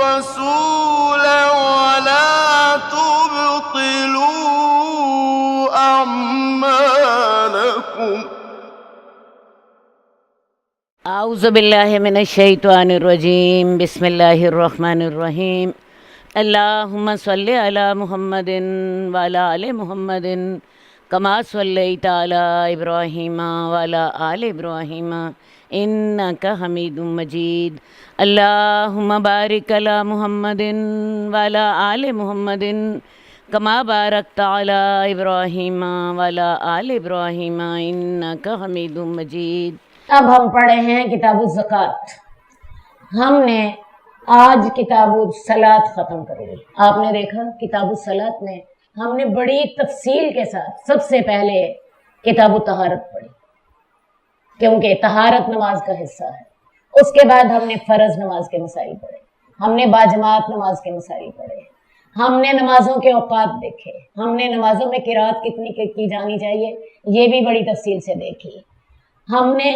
الرسول ولا تبطلوا أعمالكم. اعوذ باللہ من الشیطان الرجیم. بسم اللہ الرحمن الرحیم. اللہم صلی علی محمد وعلی آل محمد کما صلیت علی ابراہیم وعلی آل ابراہیم انک حمید مجید. اللہم بارک علی محمد وعلی آل محمد کما بارکت علی ابراہیم وعلی آل ابراہیم انک حمید مجید. اب ہم پڑھے ہیں کتاب الزکوٰۃ. ہم نے آج کتاب الصلاۃ ختم کر لی. آپ نے دیکھا کتاب الصلاۃ میں ہم نے بڑی تفصیل کے ساتھ سب سے پہلے کتاب الطہارت پڑھی، کیونکہ طہارت نماز کا حصہ ہے. اس کے بعد ہم نے فرض نماز کے مسائل پڑھے، ہم نے باجماعت نماز کے مسائل پڑھے، ہم نے نمازوں کے اوقات دیکھے، ہم نے نمازوں میں قرات کتنی کی جانی چاہیے یہ بھی بڑی تفصیل سے دیکھی. ہم نے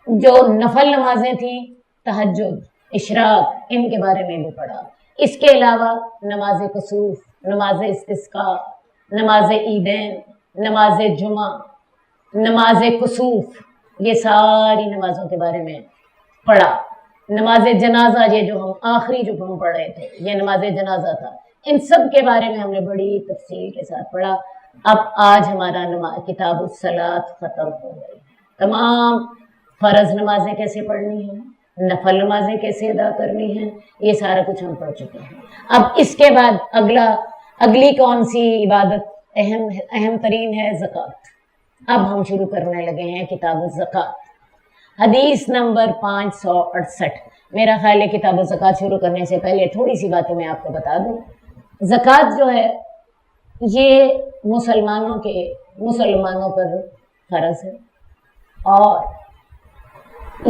جو نفل نمازیں تھیں، تہجد، اشراق، ان کے بارے میں بھی پڑھا. اس کے علاوہ نماز کسوف، نماز استسقاء، نماز عیدین، نماز جمعہ، نماز کسوف، یہ ساری نمازوں کے بارے میں پڑھا. نماز جنازہ، یہ جو ہم آخری جو ہم پڑھ رہے تھے یہ نماز جنازہ تھا. ان سب کے بارے میں ہم نے بڑی تفصیل کے ساتھ پڑھا. اب آج ہمارا کتاب الصلاۃ ختم ہو گئی. تمام فرض نمازیں کیسے پڑھنی ہیں، نفل نمازیں کیسے ادا کرنی ہیں، یہ سارا کچھ ہم پڑھ چکے ہیں. اب اس کے بعد اگلی کون سی عبادت اہم ترین ہے؟ زکوٰۃ. اب ہم شروع کرنے لگے ہیں کتاب الزکوٰۃ. حدیث نمبر 568. میرا خیال ہے کتاب الزکوٰۃ شروع کرنے سے پہلے تھوڑی سی باتیں میں آپ کو بتا دوں. زکوٰۃ جو ہے یہ مسلمانوں پر فرض ہے، اور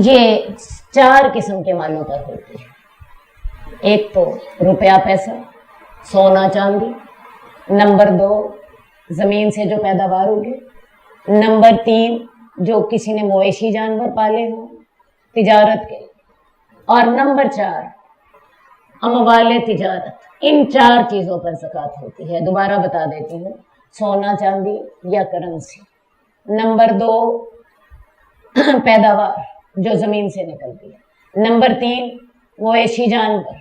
یہ 4 قسم کے مالوں پر ہوتی ہے. ایک تو روپیہ پیسہ، سونا چاندی. نمبر 2 زمین سے جو پیداوار ہوگی. نمبر 3 جو کسی نے مویشی جانور پالے ہوں تجارت کے. اور نمبر 4 اموال تجارت. ان 4 چیزوں پر زکوٰۃ ہوتی ہے. دوبارہ بتا دیتی ہوں، سونا چاندی یا کرنسی. نمبر 2 پیداوار جو زمین سے نکلتی ہے. نمبر 3 مویشی جانور.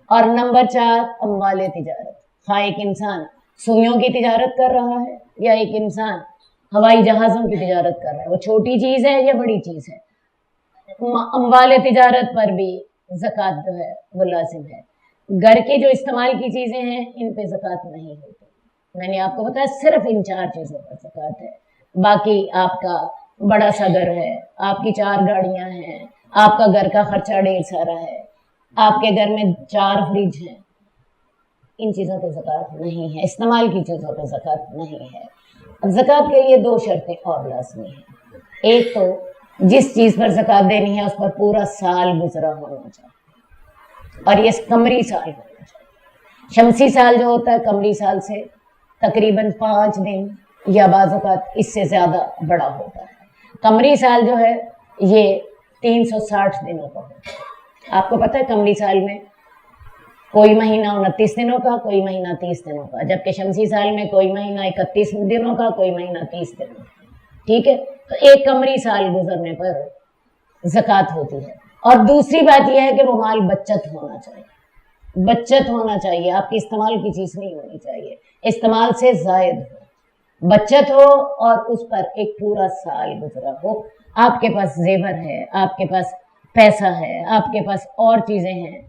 اور نمبر 4 اموال تجارت. خواہ ایک انسان سوئیوں کی تجارت کر رہا ہے یا ایک انسان ہوائی جہازوں کی تجارت کر رہا ہے، وہ چھوٹی چیز ہے یا بڑی چیز ہے، اموال تجارت پر بھی زکوٰۃ جو ہے وہ لازم ہے. گھر کے جو استعمال کی چیزیں ہیں ان پہ زکوٰۃ نہیں ہوتی. میں نے آپ کو بتایا صرف ان 4 چیزوں پر زکوٰۃ ہے. باقی آپ کا بڑا سا گھر ہے، آپ کی 4 گاڑیاں ہیں، آپ کا گھر کا خرچہ ڈھیر سارا ہے، آپ کے گھر میں 4 فریج ہیں، ان چیزوں پہ زکوٰۃ نہیں ہے. استعمال کی چیزوں پہ زکوٰۃ نہیں ہے. زکوٰۃ کے لیے 2 شرطیں اور لازمی ہیں. ایک تو جس چیز پر زکوٰۃ دینی ہے اس پر پورا سال گزرا ہونا چاہیے، اور یہ قمری سال ہونا چاہیے. شمسی سال جو ہوتا ہے قمری سال سے تقریباً 5 دن یا بعض اوقات اس سے زیادہ بڑا ہوتا ہے. قمری سال جو ہے یہ 360 دنوں کا ہوتا ہے. آپ کو پتہ ہے قمری سال میں کوئی مہینہ 29 دنوں کا، کوئی مہینہ 30 دنوں کا، جبکہ شمسی سال میں کوئی مہینہ 31 دنوں کا، کوئی مہینہ 30 دنوں کا. ٹھیک ہے، تو ایک قمری سال گزرنے پر زکوٰۃ ہوتی ہے. اور دوسری بات یہ ہے کہ وہ مال بچت ہونا چاہیے. بچت ہونا چاہیے، آپ کی استعمال کی چیز نہیں ہونی چاہیے، استعمال سے زائد ہو، بچت ہو، اور اس پر ایک پورا سال گزرا ہو. آپ کے پاس زیور ہے، آپ کے پاس پیسہ ہے، آپ کے پاس اور چیزیں ہیں،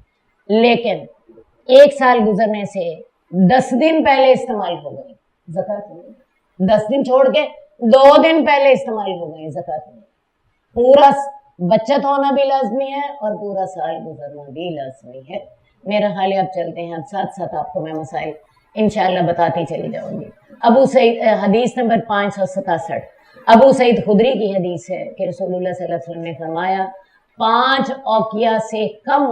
لیکن 1 سال گزرنے سے 10 دن پہلے استعمال ہو گئی، زکوٰۃ نہیں. 10 دن چھوڑ کے 2 دن پہلے استعمال ہو گئی، زکوٰۃ نہیں. پورا بچت ہونا بھی لازمی ہے اور پورا سال گزرنا بھی لازمی ہے. میرا خیال ہے اب چلتے ہیں، اب ساتھ ساتھ آپ کو میں مسائل انشاءاللہ بتاتی چلی جاؤں گی. ابو سعید حدیث نمبر 567. ابو سعید خدری کی حدیث ہے کہ رسول اللہ صلی اللہ علیہ وسلم نے فرمایا 5 اوقیہ سے کم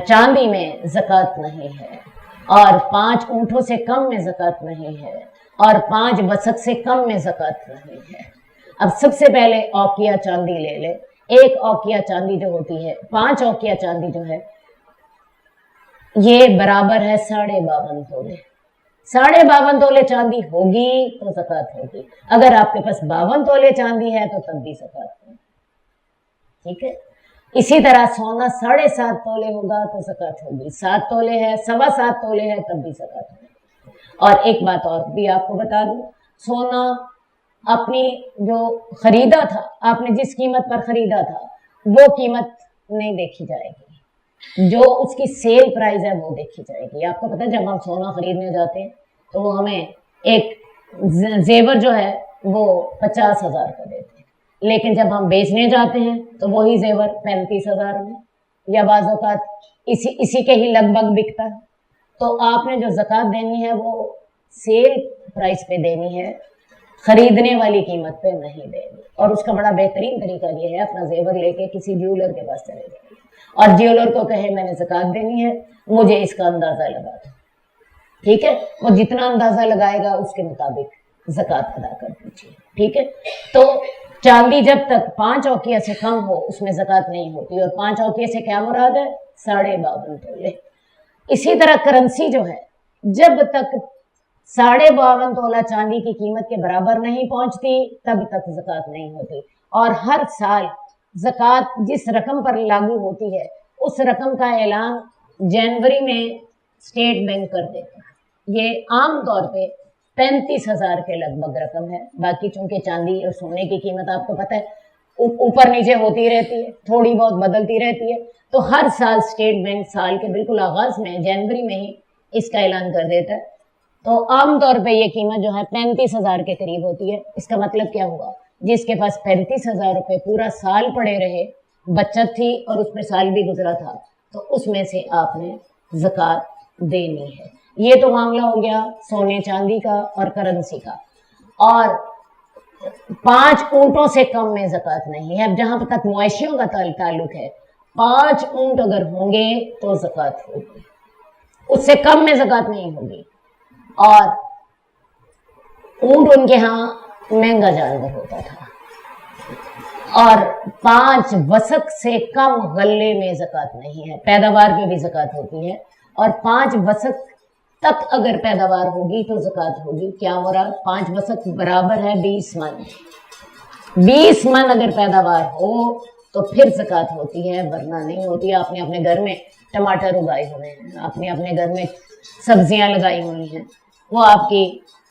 چاندی میں زکوٰۃ نہیں ہے، اور 5 اونٹوں سے کم میں زکوٰۃ نہیں ہے، اور 5 وسق سے کم میں زکوٰۃ نہیں ہے. اب سب سے پہلے اوقیہ چاندی لے لے. ایک اوقیہ چاندی جو ہوتی ہے، 5 اوقیہ چاندی جو ہے یہ برابر ہے 52.5 تولے۔ 52.5 تولے چاندی ہوگی تو زکوٰۃ ہوگی، اگر آپ کے پاس 52 تولے چاندی ہے تو تب بھی زکوٰۃ ہوگی، ٹھیک ہے۔ اسی طرح سونا 7.5 تولے ہوگا تو زکوٰۃ ہوگی، 7 تولے ہے، 7.25 تولے ہے تب بھی زکوٰۃ ہوگی۔ اور ایک بات اور بھی آپ کو بتا دوں، سونا اپنی جو خریدا تھا، آپ نے جس قیمت پر خریدا تھا وہ قیمت نہیں دیکھی جائے گی، جو اس کی سیل پرائز ہے وہ دیکھی جائے گی۔ آپ کو پتہ ہے جب ہم سونا خریدنے جاتے ہیں تو وہ ہمیں ایک زیور جو ہے وہ 50,000 کا دیتے ہیں، لیکن جب ہم بیچنے جاتے ہیں تو وہی زیور 35,000 میں یا بعض اوقات اسی کے ہی لگ بھگ بکتا ہے۔ تو آپ نے جو زکوٰۃ دینی ہے وہ سیل پرائز پہ دینی ہے، خریدنے والی قیمت پہ نہیں دینی۔ اور اس کا بڑا بہترین طریقہ یہ ہے، اپنا زیور لے کے کسی جیولر کے پاس چلے جائیں اور جیولر کو کہے میں نے زکوٰۃ دینی ہے، مجھے اس کا اندازہ لگا دو، ٹھیک ہے۔ وہ جتنا اندازہ لگائے گا اس کے مطابق زکوٰۃ ادا کر دیجیے، ٹھیک ہے۔ تو چاندی جب تک 5 اوقیہ سے کم ہو اس میں زکوٰۃ نہیں ہوتی، اور 5 اوقیہ سے کیا مراد ہے؟ 52.5 تولے۔ اسی طرح کرنسی جو ہے جب تک 52.5 تولہ چاندی کی قیمت کے برابر نہیں پہنچتی تب تک زکوٰۃ نہیں ہوتی، اور ہر سال زکوٰۃ جس رقم پر لاگو ہوتی ہے اس رقم کا اعلان جنوری میں اسٹیٹ بینک کر دیتا ہے۔ یہ عام طور پہ 35,000 کے لگ بھگ رقم ہے، باقی چونکہ چاندی اور سونے کی قیمت آپ کو پتہ ہے اوپر نیچے ہوتی رہتی ہے، تھوڑی بہت بدلتی رہتی ہے، تو ہر سال اسٹیٹ بینک سال کے بالکل آغاز میں جنوری میں ہی اس کا اعلان کر دیتا ہے۔ تو عام طور پہ یہ قیمت جو ہے 35,000 کے قریب ہوتی ہے۔ اس کا مطلب کیا ہوا؟ جس کے پاس 35,000 روپے پورا سال پڑے رہے، بچت تھی اور اس میں سال بھی گزرا تھا، تو اس میں سے آپ نے زکوٰۃ دینی ہے۔ یہ تو معاملہ ہو گیا سونے چاندی کا اور کرنسی کا۔ اور 5 اونٹوں سے کم میں زکوٰۃ نہیں ہے۔ اب جہاں تک مویشیوں کا تعلق ہے، 5 اونٹ اگر ہوں گے تو زکوٰۃ ہوگی، اس سے کم میں زکوٰۃ نہیں ہوگی۔ اور اونٹ ان کے ہاں مہنگا جانور ہوتا تھا، اور 5 وسق سے کم غلے میں زکوٰۃ نہیں ہے۔ پیداوار پہ بھی زکوٰۃ ہوتی ہے، اور 5 وسق تک اگر پیداوار ہوگی تو زکوٰۃ ہوگی۔ کیا مراد؟ 5 وسق برابر ہے 20 من۔ 20 من اگر پیداوار ہو تو پھر زکوٰۃ ہوتی ہے، ورنہ نہیں ہوتی۔ آپ نے اپنے گھر میں ٹماٹر اگائے ہوئے ہیں، آپ نے اپنے گھر میں سبزیاں لگائی ہوئی ہیں، وہ آپ کی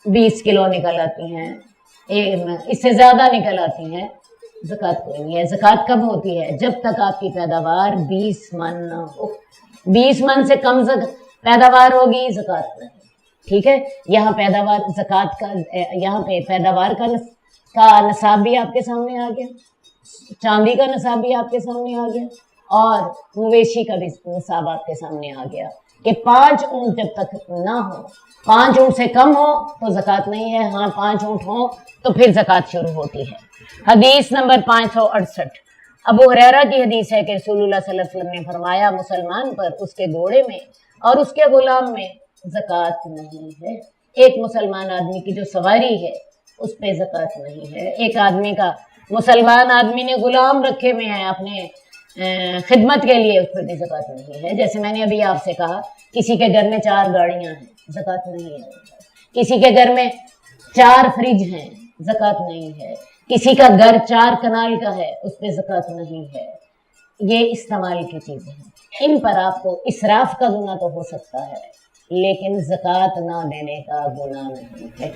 20 کلو نکل آتی ہیں، اس سے زیادہ نکل آتی ہیں، زکوٰۃ کوئی نہیں ہے۔ زکوٰۃ کب ہوتی ہے؟ جب تک آپ کی پیداوار 20 من نہ ہو۔ 20 من سے کم پیداوار ہوگی، زکوٰۃ نہیں، ٹھیک ہے۔ یہاں پیداوار زکوٰۃ کا، یہاں پہ پیداوار کا نصاب بھی آپ کے سامنے آ گیا، چاندی کا نصاب بھی آپ کے سامنے آ گیا، اور مویشی کا بھی نصاب آپ کے سامنے آ گیا کہ 5 اونٹ جب تک نہ ہو، 5 اونٹ سے کم ہو تو زکوٰۃ نہیں ہے، ہاں 5 اونٹ ہو تو پھر زکوٰۃ شروع ہوتی ہے۔ حدیث نمبر 568، ابو ہریرہ کی حدیث ہے کہ رسول اللہ صلی اللہ علیہ وسلم نے فرمایا، مسلمان پر اس کے گھوڑے میں اور اس کے غلام میں زکوٰۃ نہیں ہے۔ ایک مسلمان آدمی کی جو سواری ہے اس پہ زکوٰۃ نہیں ہے۔ ایک آدمی کا، مسلمان آدمی نے غلام رکھے ہوئے ہیں اپنے خدمت کے لیے، اس پر بھی زکوٰۃ نہیں ہے۔ جیسے میں نے ابھی آپ سے کہا، کسی کے گھر میں 4 گاڑیاں ہیں، زکوٰۃ نہیں ہے۔ کسی کے گھر میں 4 فریج ہیں، زکوٰۃ نہیں ہے۔ کسی کا گھر 4 کنال کا ہے، اس پہ زکوٰۃ نہیں ہے۔ یہ استعمال کی چیزیں ہیں، ان پر آپ کو اسراف کا گناہ تو ہو سکتا ہے لیکن زکوٰۃ نہ دینے کا گناہ نہیں ہے۔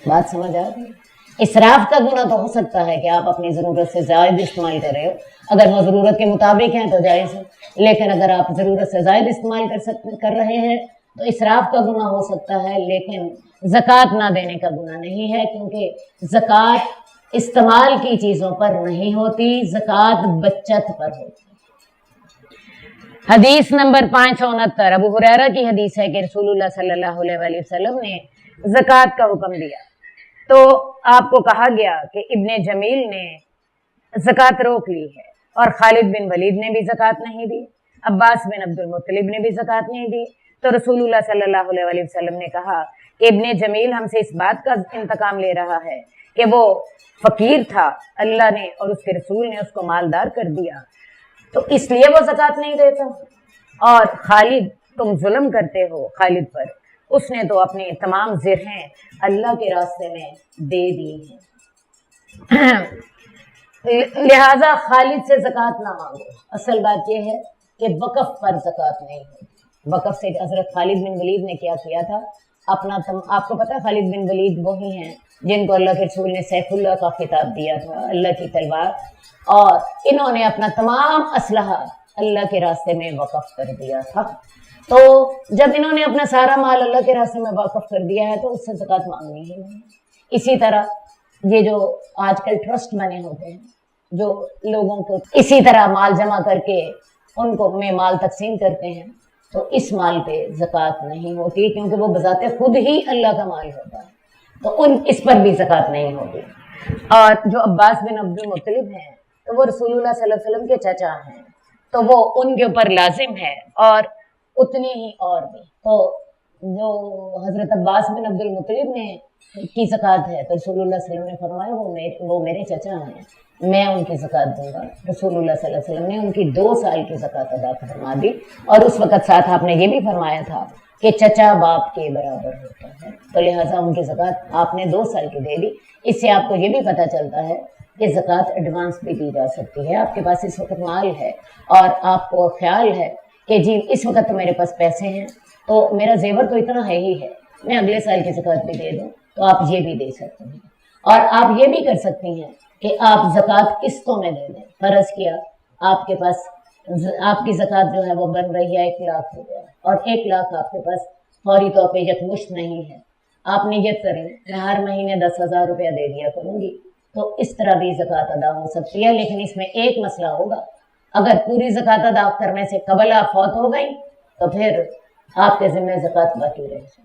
بات سمجھ آ رہی ہے؟ اسراف کا گناہ تو ہو سکتا ہے کہ آپ اپنی ضرورت سے زائد استعمال کر رہے ہو، اگر وہ ضرورت کے مطابق ہیں تو جائز ہے، لیکن اگر آپ ضرورت سے زائد استعمال کر رہے ہیں تو اسراف کا گناہ ہو سکتا ہے، لیکن زکوٰۃ نہ دینے کا گناہ نہیں ہے، کیونکہ زکوٰۃ استعمال کی چیزوں پر نہیں ہوتی، زکوٰۃ بچت پر ہوتی۔ حدیث نمبر 569، ابو ہریرہ کی حدیث ہے کہ رسول اللہ صلی اللہ علیہ وسلم نے زکوٰۃ کا حکم دیا تو آپ کو کہا گیا کہ ابن جمیل نے زکوٰۃ روک لی ہے، اور خالد بن ولید نے بھی زکوٰۃ نہیں دی، عباس بن عبد المطلب نے بھی زکوٰۃ نہیں دی۔ تو رسول اللہ صلی اللہ علیہ وسلم نے کہا کہ ابن جمیل ہم سے اس بات کا انتقام لے رہا ہے کہ وہ فقیر تھا، اللہ نے اور اس کے رسول نے اس کو مالدار کر دیا، تو اس لیے وہ زکوٰۃ نہیں دیتا۔ اور خالد تم ظلم کرتے ہو خالد پر، اس نے تو اپنے تمام زرہیں اللہ کے راستے میں دے دی ہیں، لہذا خالد سے زکوٰۃ نہ مانگو۔ اصل بات یہ ہے کہ وقف پر زکوٰۃ نہیں ہوتی۔ وقف سے حضرت خالد بن ولید نے کیا کیا تھا، آپ کو پتا خالد بن ولید وہی ہیں جن کو اللہ کے رسول نے سیف اللہ کا خطاب دیا تھا، اللہ کی تلوار، اور انہوں نے اپنا تمام اسلحہ اللہ کے راستے میں وقف کر دیا تھا۔ تو جب انہوں نے اپنا سارا مال اللہ کے راستے میں وقف کر دیا ہے تو اس سے زکوٰۃ مانگنی ہی نہیں۔ اسی طرح یہ جو آج کل ٹرسٹ بنے ہوتے ہیں، جو لوگوں کو اسی طرح مال جمع کر کے ان کو میں مال تقسیم کرتے ہیں، تو اس مال پہ زکوٰۃ نہیں ہوتی، کیونکہ وہ بذات خود ہی اللہ کا مال ہوتا ہے، تو اس پر بھی زکوٰۃ نہیں ہوتی۔ اور جو عباس بن عبد المطلب ہیں تو وہ رسول اللہ صلی اللہ علیہ وسلم کے چچا ہیں، تو وہ ان کے اوپر لازم ہے، اور اتنی ہی اور بھی۔ تو جو حضرت عباس بن عبد المطلب نے کی زکوٰۃ ہے تو رسول اللہ صلی اللہ علیہ وسلم نے فرمایا وہ میرے چچا ہیں، میں ان کی زکوٰۃ دوں گا۔ رسول اللہ صلی اللہ علیہ وسلم نے ان کی 2 سال کی زکوٰۃ ادا فرما دی، اور اس وقت ساتھ آپ نے یہ بھی فرمایا تھا کہ چچا باپ کے برابر ہوتا ہے، تو لہٰذا ان کی زکوٰۃ آپ نے 2 سال کی دے دی۔ اس سے آپ کو یہ بھی پتہ چلتا ہے کہ زکوٰۃ ایڈوانس بھی دی جا سکتی ہے۔ آپ کے پاس اس وقت مال ہے اور آپ کو خیال ہے کہ جی اس وقت تو میرے پاس پیسے ہیں، تو میرا زیور تو اتنا ہے ہی ہے، میں اگلے سال کی زکوٰۃ بھی دے دوں، تو آپ یہ بھی دے سکتے ہیں۔ اور آپ یہ بھی کر سکتی ہیں کہ آپ زکوٰۃ قسطوں میں دے دیں۔ فرض کیا آپ کے پاس آپ کی زکوٰۃ جو ہے وہ بن رہی ہے 1 لاکھ روپیہ، اور 1 لاکھ آپ کے پاس فوری طور پہ یکمشت نہیں ہے، آپ نیت کریں میں ہر مہینے 10,000 روپیہ دے دیا کروں گی، تو اس طرح بھی زکوٰۃ ادا ہو سکتی ہے۔ لیکن اس میں ایک مسئلہ ہوگا، اگر پوری زکوٰۃ ادا کرنے سے قبل آپ فوت ہو گئی تو پھر آپ کے ذمہ زکوٰۃ باقی رہے گی،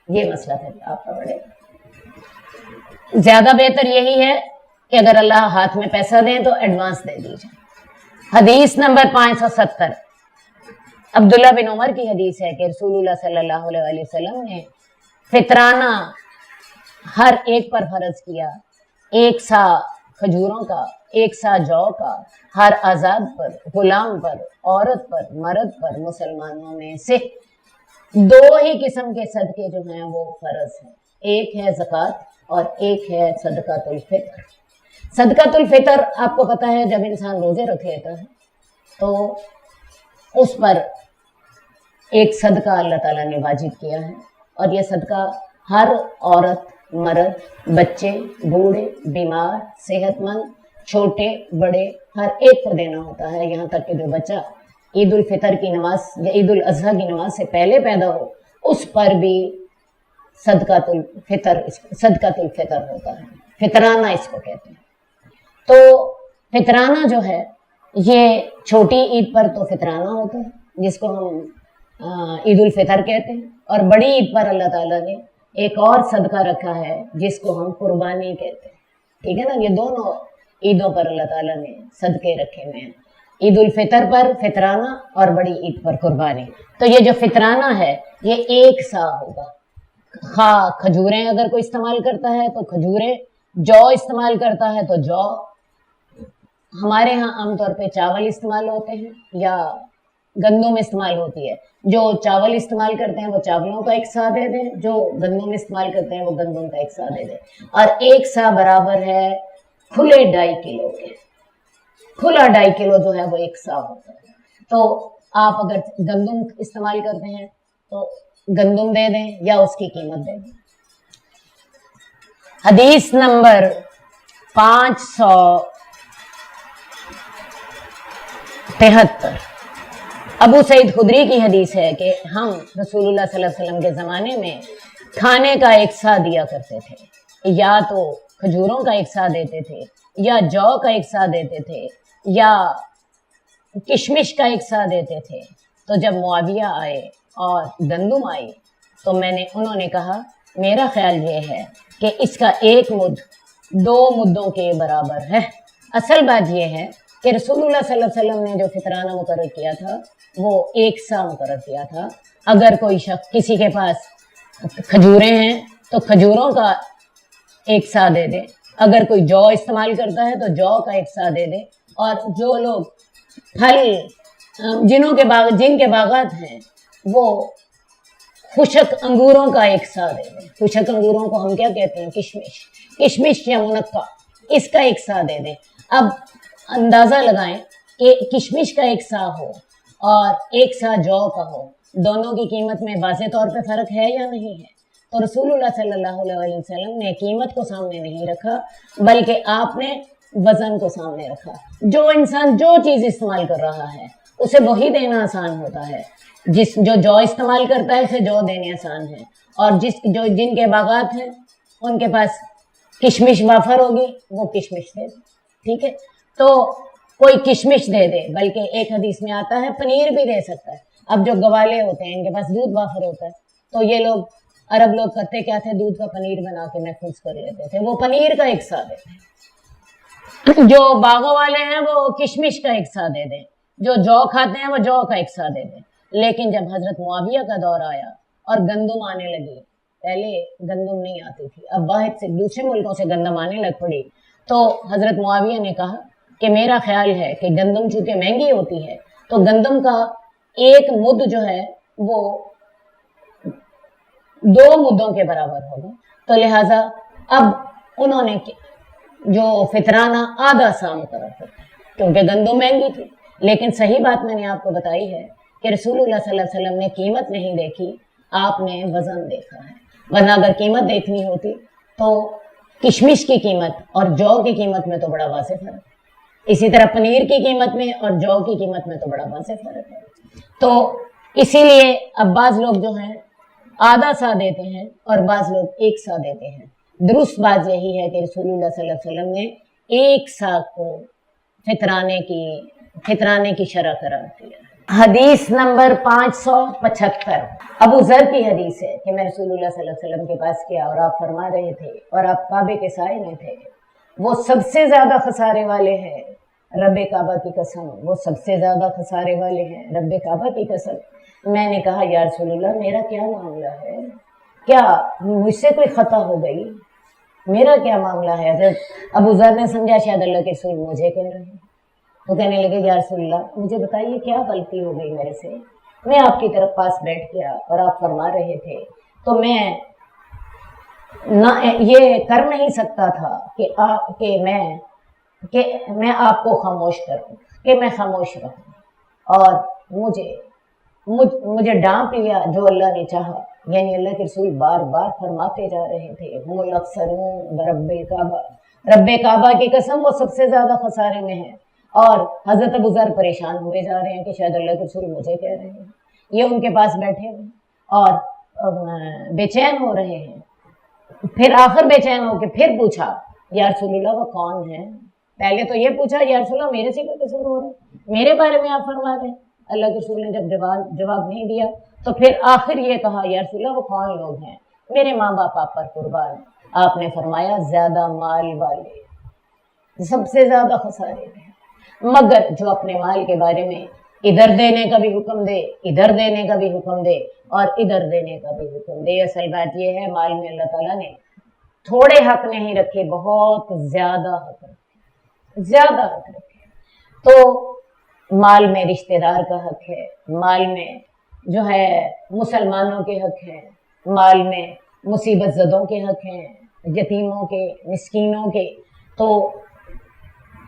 یہ مسئلہ پھر آپ کا بڑھے گا۔ زیادہ بہتر یہی ہے کہ اگر اللہ ہاتھ میں پیسہ دیں تو ایڈوانس دے دیجیے۔ حدیث نمبر 570 عبداللہ بن عمر کی حدیث ہے کہ رسول اللہ صلی اللہ علیہ وسلم نے فطرانہ ہر ایک پر فرض کیا، 1 سا کھجوروں کا، 1 سا جو کا، ہر آزاد پر، غلام پر، عورت پر، مرد پر، مسلمانوں میں سے 2 ہی قسم کے صدقے جو ہیں وہ فرض ہیں، ایک ہے زکوٰۃ اور ایک ہے صدقۃ الفطر۔ صدقۃ الفطر آپ کو پتہ ہے جب انسان روزے رکھ لیتا ہے تو اس پر ایک صدقہ اللہ تعالیٰ نے واجب کیا ہے، اور یہ صدقہ ہر عورت، مرد، بچے، بوڑھے، بیمار، صحت مند، چھوٹے بڑے، ہر ایک کو دینا ہوتا ہے، یہاں تک کہ جو بچہ عید الفطر کی نماز یا عید الاضحیٰ کی نماز سے پہلے پیدا ہو اس پر بھی صدقۃ الفطر ہوتا ہے، فطرانہ اس کو کہتے ہیں۔ تو فطرانہ جو ہے یہ چھوٹی عید پر تو فطرانہ ہوتا ہے جس کو ہم عید الفطر کہتے ہیں، اور بڑی عید پر اللہ تعالیٰ نے ایک اور صدقہ رکھا ہے جس کو ہم قربانی کہتے ہیں، ٹھیک ہے نا۔ یہ دونوں عیدوں پر اللہ تعالیٰ نے صدقے رکھے ہوئے ہیں، عید الفطر پر فطرانہ اور بڑی عید پر قربانی۔ تو یہ جو فطرانہ ہے یہ 1 سا ہوگا، خواہ کھجوریں اگر کوئی استعمال کرتا ہے تو کھجوریں، جو استعمال کرتا ہے تو جو۔ ہمارے ہاں عام طور پہ چاول استعمال ہوتے ہیں یا گندم استعمال ہوتی ہے، جو چاول استعمال کرتے ہیں وہ چاولوں کا 1 سا دے دیں، جو گندم استعمال کرتے ہیں وہ گندم کا 1 سا دے دیں، اور 1 سا برابر ہے کھلے 2.5 کلو کے۔ کھلا 2.5 کلو جو ہے وہ 1 سا ہوتا ہے۔ تو آپ اگر گندم استعمال کرتے ہیں تو گندم دے دیں یا اس کی قیمت دے دیں۔ حدیث نمبر 573 ابو سعید خدری کی حدیث ہے کہ ہم رسول اللہ صلی اللہ علیہ وسلم کے زمانے میں کھانے کا 1 سا دیا کرتے تھے، یا تو کھجوروں کا 1 سا دیتے تھے، یا جو کا 1 سا دیتے تھے، یا کشمش کا 1 سا دیتے تھے۔ تو جب معاویہ آئے اور گندم آئی تو انہوں نے کہا میرا خیال یہ ہے کہ اس کا 1 مد 2 مدوں کے برابر ہے۔ اصل بات یہ ہے کہ رسول اللہ صلی اللہ علیہ وسلم نے جو فطرانہ مقرر کیا تھا وہ 1 سا مقرر کیا تھا۔ اگر کوئی شخص کسی کے پاس کھجوریں ہیں تو کھجوروں کا ایک سا دے دے، اگر کوئی جو استعمال کرتا ہے تو جو کا ایک سا دے دے، اور جو لوگ پھل جن کے باغات ہیں وہ خشک انگوروں کا ایک سا دے دیں۔ خشک انگوروں کو ہم کیا کہتے ہیں؟ کشمش یا منقع، اس کا ایک سا دے دیں۔ اب اندازہ لگائیں کہ کشمش کا ایک سا ہو اور ایک سا جو کا ہو، دونوں کی قیمت میں واضح طور پہ فرق ہے یا نہیں ہے؟ تو رسول اللہ صلی اللہ علیہ وسلم نے قیمت کو سامنے نہیں رکھا، بلکہ آپ نے وزن کو سامنے رکھا۔ جو انسان جو چیز استعمال کر رہا ہے اسے وہی دینا آسان ہوتا ہے، جو استعمال کرتا ہے اسے جو دینے آسان ہے، اور جن کے باغات ہیں ان کے پاس کشمش وافر ہوگی وہ کشمش دے دے، ٹھیک ہے؟ تو کوئی کشمش دے دے، بلکہ ایک حدیث میں آتا ہے پنیر بھی دے سکتا ہے۔ اب جو گوالے ہوتے ہیں ان کے پاس دودھ وافر ہوتا ہے، تو یہ لوگ عرب لوگ کرتے کیا تھے؟ دودھ کا پنیر بنا کے محفوظ کر لیتے تھے، وہ پنیر کا ایک سا دے دیں۔ جو باغوں والے ہیں وہ کشمش کا ایک سا دے دیں، جو کھاتے ہیں وہ جو کا ایک سا دے دیں۔ لیکن جب حضرت معاویہ کا دور آیا اور گندم آنے لگی، پہلے گندم نہیں آتی تھی، اب باہر سے دوسرے ملکوں سے گندم آنے لگ پڑی، تو حضرت معاویہ نے کہا کہ میرا خیال ہے کہ گندم چونکہ مہنگی ہوتی ہے تو گندم کا ایک مد جو ہے وہ 2 مدوں کے برابر ہوگا، تو لہٰذا اب انہوں نے جو فطرانہ آدھا سا مقرر کر دیا، کیونکہ گندم مہنگی تھی۔ لیکن صحیح بات میں نے آپ کو بتائی ہے کہ رسول اللہ صلی اللہ علیہ وسلم نے قیمت نہیں دیکھی، آپ نے وزن دیکھا ہے، ورنہ اگر قیمت دیکھنی ہوتی تو کشمش کی قیمت اور جو کی قیمت میں تو بڑا واضح فرق ہے، اسی طرح پنیر کی قیمت میں اور جو کی قیمت میں تو بڑا واضح فرق ہے۔ تو اسی لیے اب بعض لوگ جو ہیں آدھا سا دیتے ہیں اور بعض لوگ ایک سا دیتے ہیں۔ درست بات یہی ہے کہ رسول اللہ صلی اللہ علیہ وسلم نے ایک سا کو فطرانے کی شرح قرار دیا۔ حدیث نمبر 575 ابو ذر کی حدیث ہے کہ میں رسول اللہ صلی اللہ علیہ وسلم کے پاس گیا اور آپ فرما رہے تھے اور آپ کعبے کے سائے میں تھے، وہ سب سے زیادہ خسارے والے ہیں، رب کعبہ کی قسم، وہ سب سے زیادہ خسارے والے ہیں، رب کعبہ کی قسم۔ میں نے کہا یا رسول اللہ میرا کیا معاملہ ہے؟ کیا مجھ سے کوئی خطا ہو گئی؟ میرا کیا معاملہ ہے؟ حضرت ابو ذر نے سمجھا شاید اللہ کے رسول مجھے کہہ رہے ہیں، تو کہنے لگے یا رسول اللہ مجھے بتائیے کیا غلطی ہو گئی میرے سے؟ میں آپ کی طرف پاس بیٹھ گیا اور آپ فرما رہے تھے تو میں یہ کر نہیں سکتا تھا کہ میں آپ کو خاموش کروں، کہ میں خاموش رہوں، اور مجھے ڈانٹ لیا جو اللہ نے چاہا۔ یعنی اللہ کے رسول بار بار فرماتے جا رہے تھے ہم الاکثرون برب کعبہ، رب کعبہ کی قسم وہ سب سے زیادہ خسارے میں ہے، اور حضرت ابو ذر پریشان ہوئے جا رہے ہیں کہ شاید اللہ کے رسول مجھے کہہ رہے ہیں، یہ ان کے پاس بیٹھے ہوئے اور بے چین ہو رہے ہیں۔ پھر آخر بے چین ہو کے پھر پوچھا یا رسول اللہ وہ کون ہے؟ پہلے تو یہ پوچھا یا رسول اللہ میرے سے کوئی قصور ہو رہا ہے، میرے بارے میں آپ فرما رہے ہیں؟ اللہ کے رسول نے جب جواب نہیں دیا تو پھر آخر یہ کہا یا رسول اللہ وہ کون لوگ ہیں؟ میرے ماں باپ آپ پر قربان۔ آپ نے فرمایا زیادہ مال والے سب سے زیادہ خسارے ہیں، مگر جو اپنے مال کے بارے میں ادھر دینے کا بھی حکم دے، ادھر دینے کا بھی حکم دے اور ادھر دینے کا بھی حکم دے۔ اصل بات یہ ہے مال میں اللہ تعالیٰ نے تھوڑے حق نہیں رکھے، بہت زیادہ حق رکھے، زیادہ حق رکھے۔ تو مال میں رشتہ دار کا حق ہے، مال میں جو ہے مسلمانوں کے حق ہیں، مال میں مصیبت زدوں کے حق ہیں، یتیموں کے، مسکینوں کے۔ تو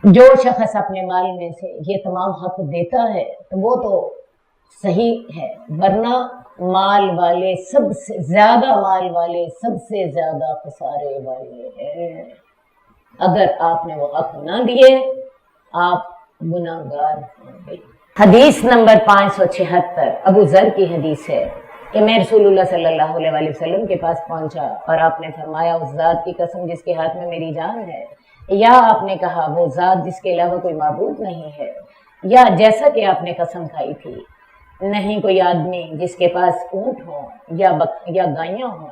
جو شخص اپنے مال میں سے یہ تمام حق دیتا ہے تو وہ تو صحیح ہے، ورنہ مال والے سب سے زیادہ خسارے والے ہیں۔ اگر آپ نے وہ حق نہ دیے آپ گناہگار ہوں گے۔ حدیث نمبر 576 ابو ذر کی حدیث ہے کہ میں رسول اللہ صلی اللہ علیہ وسلم کے پاس پہنچا اور آپ نے فرمایا اس ذات کی قسم جس کے ہاتھ میں میری جان ہے، یا آپ نے کہا وہ ذات جس کے علاوہ کوئی معبود نہیں ہے، یا جیسا کہ آپ نے قسم کھائی تھی نہیں کوئی آدمی جس کے پاس اونٹ ہو یا گائیاں ہوں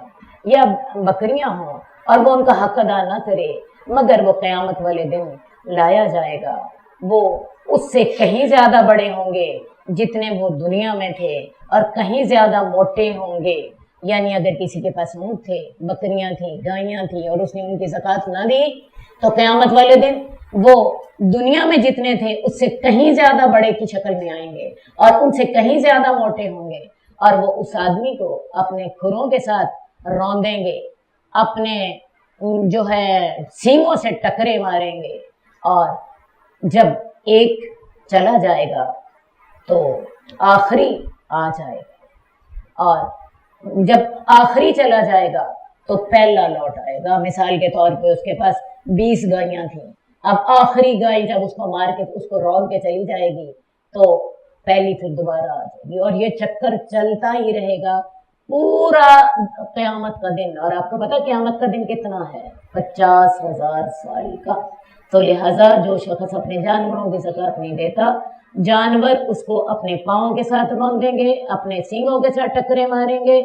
یا بکریاں ہوں اور وہ ان کا حق ادا نہ کرے، مگر وہ قیامت والے دن لایا جائے گا، وہ اس سے کہیں زیادہ بڑے ہوں گے جتنے وہ دنیا میں تھے، اور کہیں زیادہ موٹے ہوں گے، یعنی اگر کسی کے پاس اونٹ تھے، بکریاں تھیں، گائیاں تھیں اور اس نے ان کی زکوٰۃ نہ دی تو قیامت والے دن وہ دنیا میں جتنے تھے اس سے کہیں زیادہ بڑے کی شکل میں آئیں گے اور ان سے کہیں زیادہ موٹے ہوں گے، اور وہ اس آدمی کو اپنے کھروں کے ساتھ روندیں گے، اپنے جو ہے سینگوں سے ٹکرے ماریں گے، اور جب ایک چلا جائے گا تو آخری آ جائے گا، اور جب آخری چلا جائے گا تو پہلا لوٹ آئے گا۔ مثال کے طور پہ اس کے پاس 20 گائیاں تھیں، اب آخری گائے جب اس کو مار کے اس کو رون کے چلی جائے گی تو پہلی پھر دوبارہ آ جائے گی، اور یہ چکر چلتا ہی رہے گا پورا قیامت کا دن۔ اور آپ کو پتا قیامت کا دن کتنا ہے؟ 50,000 سال کا۔ تو لہٰذا جو شخص اپنے جانوروں کی زکوٰۃ نہیں دیتا، جانور اس کو اپنے پاؤں کے ساتھ رون دیں گے، اپنے سینگوں کے ساتھ ٹکرے ماریں گے،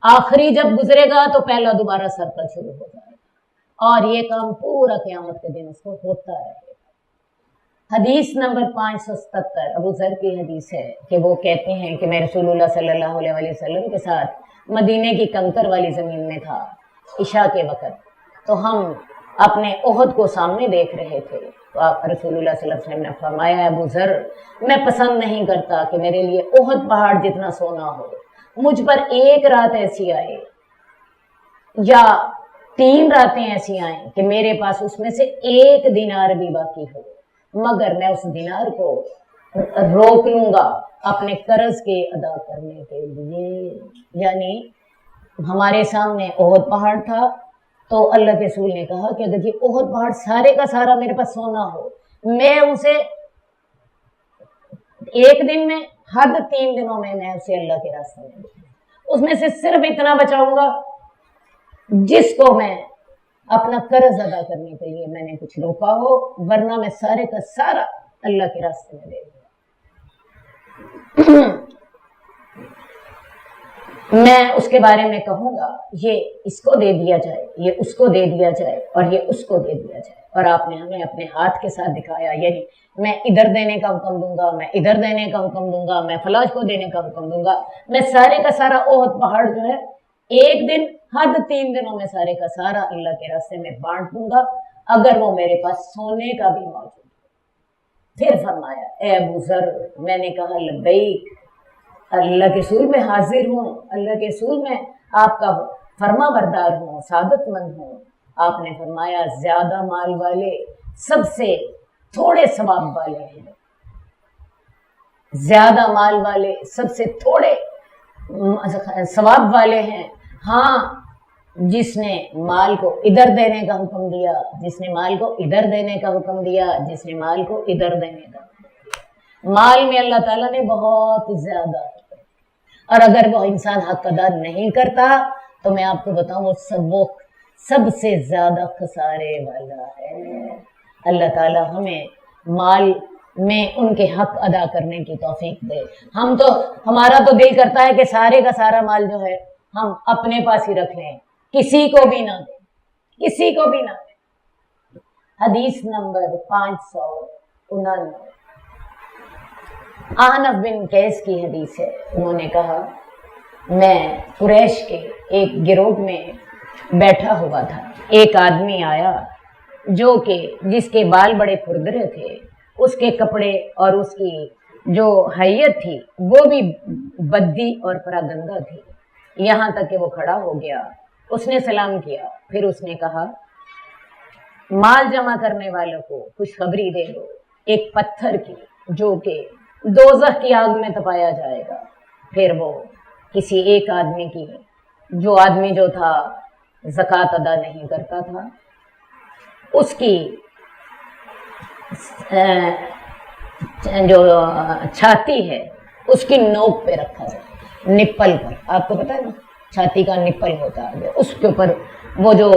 آخری جب گزرے گا تو پہلا دوبارہ سرکل شروع ہو جائے گا، اور یہ کام پورا قیامت کے دن اس کو ہوتا رہے گا۔ حدیث نمبر 577 ابو ذر کی حدیث ہے کہ وہ کہتے ہیں کہ میں رسول اللہ صلی اللہ علیہ وسلم کے ساتھ مدینے کی کنکر والی زمین میں تھا عشاء کے وقت، تو ہم اپنے احد کو سامنے دیکھ رہے تھے، تو آپ رسول اللہ صلی اللہ علیہ وسلم نے فرمایا ابو ذر، میں پسند نہیں کرتا کہ میرے لیے احد پہاڑ جتنا سونا ہو، مجھ پر ایک رات ایسی آئے یا 3 راتیں ایسی آئیں کہ میرے پاس اس میں سے 1 دینار بھی باقی ہو، مگر میں اس دینار کو روک لوں گا اپنے قرض کے ادا کرنے کے لیے۔ یعنی ہمارے سامنے احد پہاڑ تھا، تو اللہ کے رسول نے کہا کہ اگر یہ احد پہاڑ سارے کا سارا میرے پاس سونا ہو، میں اسے ایک دن میں، حد 3 دنوں میں اسے اللہ کے راستے میں دوں، اس میں سے صرف اتنا بچاؤں گا جس کو میں اپنا قرض ادا کرنے کے لیے میں نے کچھ روکا ہو، ورنہ میں سارے کا سارا اللہ کے راستے میں دے دوں گا۔ میں اس کے بارے میں کہوں گا یہ اس کو دے دیا جائے، یہ اس کو دے دیا جائے، اور یہ اس کو دے دیا جائے، اور آپ نے ہمیں اپنے ہاتھ کے ساتھ دکھایا، یعنی میں ادھر دینے کا حکم دوں گا، میں ادھر دینے کا حکم دوں گا، میں فلاں کو دینے کا حکم دوں گا، میں سارے کا سارا احد پہاڑ جو ہے ایک دن، حد 3 دنوں میں سارے کا سارا اللہ کے راستے میں بانٹ دوں گا، اگر وہ میرے پاس سونے کا بھی موجود ہے۔ پھر فرمایا اے ابو ذر، میں نے کہا لبیک، اللہ کے رسول میں حاضر ہوں، اللہ کے رسول میں آپ کا فرما بردار ہوں، سعادت مند ہوں۔ آپ نے فرمایا زیادہ مال والے سب سے تھوڑے ثواب والے ہیں، زیادہ مال والے سب سے تھوڑے ثواب والے ہیں، ہاں جس نے مال کو ادھر دینے کا حکم دیا، جس نے مال کو ادھر دینے کا حکم دیا، جس نے مال کو ادھر دینے کا حکم دیا۔ مال میں اللہ تعالیٰ نے بہت زیادہ، اور اگر وہ انسان حق ادا نہیں کرتا تو میں آپ کو بتاؤں وہ سب سے زیادہ خسارے والا ہے۔ اللہ تعالیٰ ہمیں مال میں ان کے حق ادا کرنے کی توفیق دے۔ ہمارا تو دل کرتا ہے کہ سارے کا سارا مال جو ہے ہم اپنے پاس ہی رکھ لیں، کسی کو بھی نہ دیں، کسی کو بھی نہ دیں۔ حدیث نمبر 599 احنف بن قیس کی حدیث ہے، انہوں نے کہا میں قریش کے ایک گروہ میں بیٹھا ہوا تھا، ایک آدمی آیا جس کے بال بڑے کھردرے تھے، اس کے کپڑے اور اس کی جو حیت تھی وہ بھی بدی اور پراگندہ تھی، یہاں تک کہ وہ کھڑا ہو گیا، اس نے سلام کیا، پھر اس نے کہا مال جمع کرنے والوں کو خوشخبری دے دو ایک پتھر کی جو کہ دوزخ کی آگ میں تپایا جائے گا۔ پھر وہ کسی ایک آدمی کی، جو آدمی جو تھا زکوٰۃ ادا نہیں کرتا تھا، اس کی جو چھاتی ہے اس کی نوک پہ رکھا جائے، نپل پر، آپ کو پتا ہے نا چھاتی کا نپل ہوتا ہے، اس کے اوپر وہ جو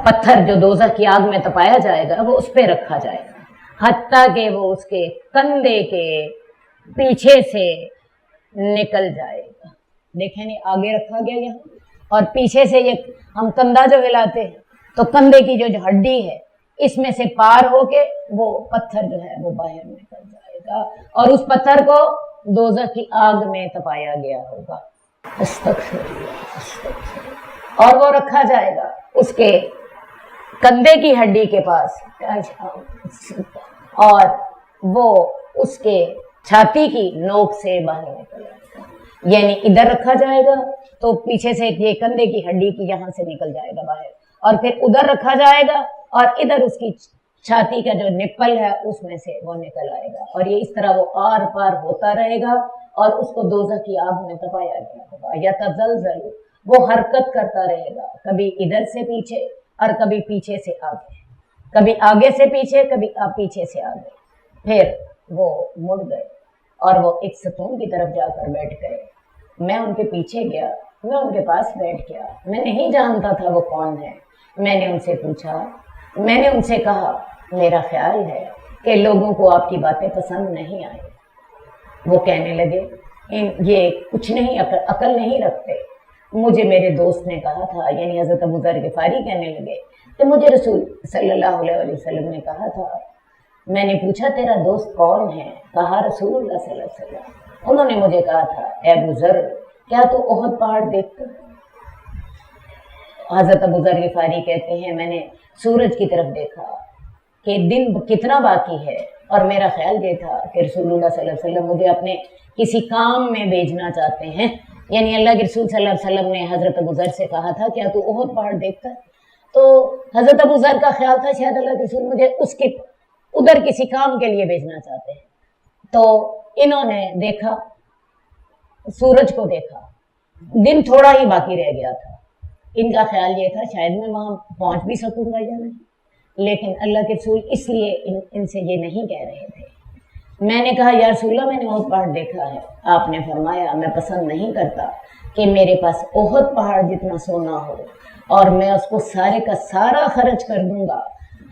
پتھر جو دوزخ کی آگ میں تپایا جائے گا وہ اس پہ رکھا جائے گا، حتیٰ کہ وہ اس کے کندھے کے پیچھے سے نکل جائے گا۔ دیکھیں نہیں آگے رکھا گیا یہاں، اور پیچھے سے یہ ہم کندھا جو ہلاتے ہیں تو کندھے کی جو ہڈی ہے اس میں سے پار ہو کے وہ پتھر جو ہے وہ باہر نکل جائے گا، اور اس پتھر کو دوزخ کی آگ میں تپایا گیا ہوگا۔ اور وہ رکھا جائے گا اس کے کندھے کی ہڈی کے پاس، اور وہ اس کے چھاتی کی نوک سے باہر نکل جائے گا، یعنی ادھر رکھا جائے گا تو پیچھے سے یہ کندھے کی ہڈی کی یہاں سے نکل جائے گا باہر، اور پھر ادھر رکھا جائے گا اور ادھر اس کی چھاتی کا جو نپل ہے اس میں سے وہ نکل آئے گا، اور یہ اس طرح وہ آر پار ہوتا رہے گا، اور اس کو دوزخ کی آگ میں تپایا گیا ہوگا۔ یتزلزل، وہ حرکت کرتا رہے گا، کبھی ادھر سے پیچھے اور کبھی پیچھے سے آگے، کبھی آگے سے پیچھے، کبھی پیچھے سے آگے۔ پھر وہ مڑ گئے اور وہ ایک ستون کی طرف جا کر بیٹھ گئے۔ میں ان کے پیچھے گیا، میں ان کے پاس بیٹھ گیا، میں نہیں جانتا تھا وہ کون ہے۔ میں نے ان سے پوچھا، میں نے ان سے کہا میرا خیال ہے کہ لوگوں کو آپ کی باتیں پسند نہیں آئی۔ وہ کہنے لگے یہ کچھ نہیں، عقل نہیں رکھتے۔ مجھے میرے دوست نے کہا تھا، یعنی حضرت ابو ذر غفاری کہنے لگے کہ مجھے رسول صلی اللہ علیہ وسلم نے کہا تھا۔ میں نے پوچھا تیرا دوست کون ہے؟ کہا رسول اللہ صلی اللہ علیہ وسلم۔ انہوں نے مجھے کہا تھا اے ابو ذر، کیا تو احد پہاڑ دیکھتا؟ حضرت ابو ذر غفاری کہتے ہیں میں نے سورج کی طرف دیکھا کہ دن کتنا باقی ہے، اور میرا خیال یہ تھا کہ رسول اللہ صلی اللہ علیہ وسلم مجھے اپنے کسی کام میں بھیجنا چاہتے ہیں، یعنی اللہ کے رسول صلی اللہ علیہ وسلم نے حضرت ابو ذر سے کہا تھا کیا تو احد پہاڑ دیکھتا ہے؟ تو حضرت ابو ذر کا خیال تھا شاید اللہ کے رسول مجھے اس کے ادھر کسی کام کے لیے بھیجنا چاہتے ہیں۔ تو انہوں نے دیکھا، سورج کو دیکھا، دن تھوڑا ہی باقی رہ گیا تھا۔ ان کا خیال یہ تھا شاید میں وہاں پہنچ بھی سکوں گا یا نہیں، لیکن اللہ کے رسول اس لیے ان سے یہ نہیں کہہ رہے تھے۔ میں نے کہا یا رسول اللہ میں نے احد پہاڑ دیکھا ہے۔ آپ نے فرمایا میں پسند نہیں کرتا کہ میرے پاس احد پہاڑ جتنا سونا ہو اور میں اس کو سارے کا سارا خرچ کر دوں گا،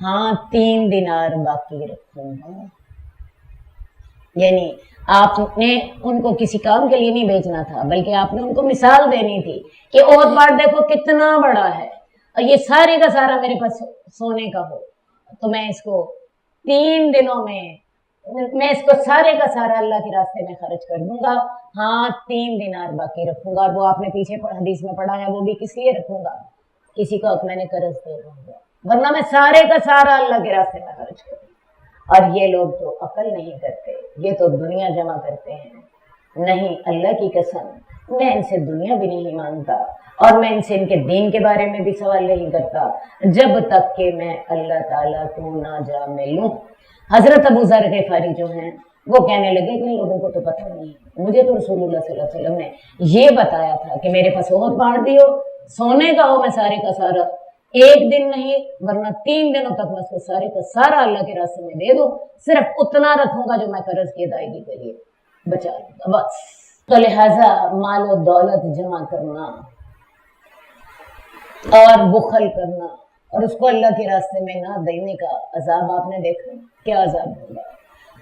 ہاں 3 دینار باقی رکھوں گا۔ یعنی آپ نے ان کو کسی کام کے لیے نہیں بھیجنا تھا، بلکہ آپ نے ان کو مثال دینی تھی کہ احد پہاڑ دیکھو کتنا بڑا ہے، اور یہ سارے کا سارا میرے پاس سونے کا ہو تو میں اس کو 3 دنوں میں اس کو سارے کا سارا اللہ کے راستے میں خرچ کر دوں گا، ہاں 3 دینار باقی رکھوں گا۔ اور وہ آپ نے پیچھے حدیث میں پڑھا ہے، وہ بھی کس لیے رکھوں گا؟ کسی کو میں نے قرض دے دوں گا، ورنہ میں سارے کا سارا اللہ کے راستے میں خرچ کروں گا۔ اور یہ لوگ تو عقل نہیں کرتے، یہ تو دنیا جمع کرتے ہیں۔ نہیں، اللہ کی قسم میں ان سے دنیا بھی نہیں مانگتا، اور میں ان سے ان کے دین کے بارے میں بھی سوال نہیں کرتا جب تک کہ میں اللہ تعالیٰ کو نہ جا ملوں۔ حضرت ابو ذر غفاری جو ہیں وہ کہنے لگے کہ لوگوں کو تو پتہ نہیں، مجھے تو رسول اللہ صلی اللہ علیہ وسلم نے یہ بتایا تھا کہ میرے پاس احد پہاڑ بھی ہو، سونے کا ہو، میں سارے کا سارا 1 دن نہیں ورنہ 3 دنوں تک میں اس کو سارے کا سارا اللہ کے راستے میں دے دوں، صرف اتنا رکھوں گا جو میں قرض کی ادائیگی کے لیے بچا لوں گا بس۔ تو لہٰذا مال و دولت جمع کرنا اور بخل کرنا اور اس کو اللہ کے راستے میں نہ دینے کا عذاب آپ نے دیکھا، کیا عذاب ہوگا؟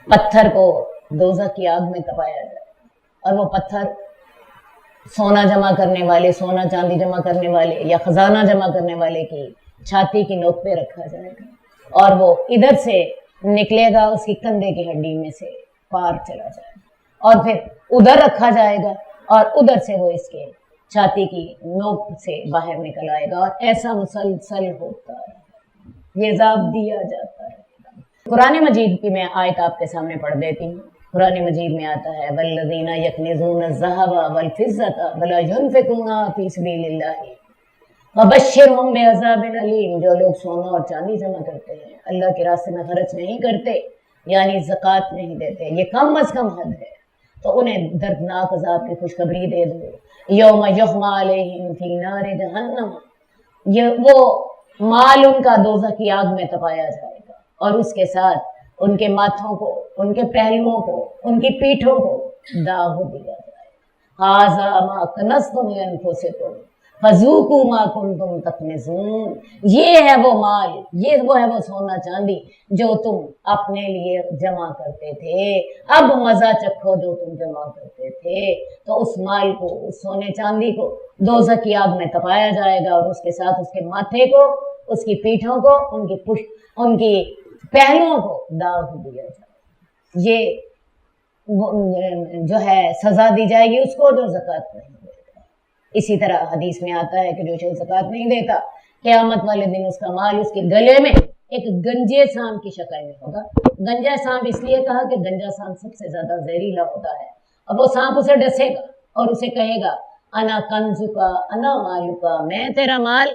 پتھر کو دوزخ کی آگ میں تپایا جائے، اور وہ پتھر سونا جمع کرنے والے، سونا چاندی جمع کرنے والے یا خزانہ جمع کرنے والے کی چھاتی کی نوک پہ رکھا جائے گا، اور وہ ادھر سے نکلے گا اس کی کندھے کی ہڈی میں سے پار چلا جائے گا، اور پھر ادھر رکھا جائے گا اور ادھر سے وہ اس کے چھاتی کی نوک سے باہر نکل آئے گا، اور ایسا مسلسل ہوتا ہے، یہ عذاب دیا جاتا ہے۔ قرآن مجید کی میں آیت آپ کے سامنے پڑھ دیتی ہوں۔ قرآن مجید میں آتا ہے والذین یکنزون الذھب والفضة ولا ينفقونها فی سبیل اللہ وبشرهم بعذاب علیم، جو لوگ سونا اور چاندی جمع کرتے ہیں، اللہ کے راستے میں خرچ نہیں کرتے، یعنی زکوٰۃ نہیں دیتے، یہ کم از کم حد ہے، تو انہیں دردناک عذاب کی خوشخبری دے دو۔ یوم یحمى علیہم فی نار جہنم، یہ وہ مال ان کا دوزخ کی آگ میں تپایا جائے گا، اور اس کے ساتھ ان کے ماتھوں کو، ان کے پہلوؤں کو، ان کی پیٹھوں کو داغ دیا جائے گا۔ ھذا ما کنزتم لانفسکم فذوقوا ما کنتم تکنزون، یہ ہے وہ مال، یہ وہ ہے وہ سونا چاندی جو تم اپنے لیے جمع کرتے تھے، اب مزہ چکھو جو تم جمع کرتے تھے۔ تو اس مال کو، اس سونے چاندی کو دوزخ کی آگ میں تپایا جائے گا، اور اس کے ساتھ اس کے ماتھے کو، اس کی پیٹھوں کو، ان کی پہلوؤں کو داغ دیا جائے گا۔ یہ جو ہے سزا دی جائے گی اس کو جو زکوٰۃ نہیں دے گا۔ اسی طرح حدیث میں آتا ہے کہ جو شخص زکوٰۃ نہیں دیتا قیامت والے دن اس کا مال اس کے گلے میں ایک گنجے سانپ کی شکل میں ہوگا۔ گنجا سانپ اس لیے کہا کہ گنجا سانپ سب سے زیادہ زہریلا ہوتا ہے۔ اب وہ سانپ اسے ڈسے گا اور اسے کہے گا انا کنزکا انا مالکا، میں تیرا مال،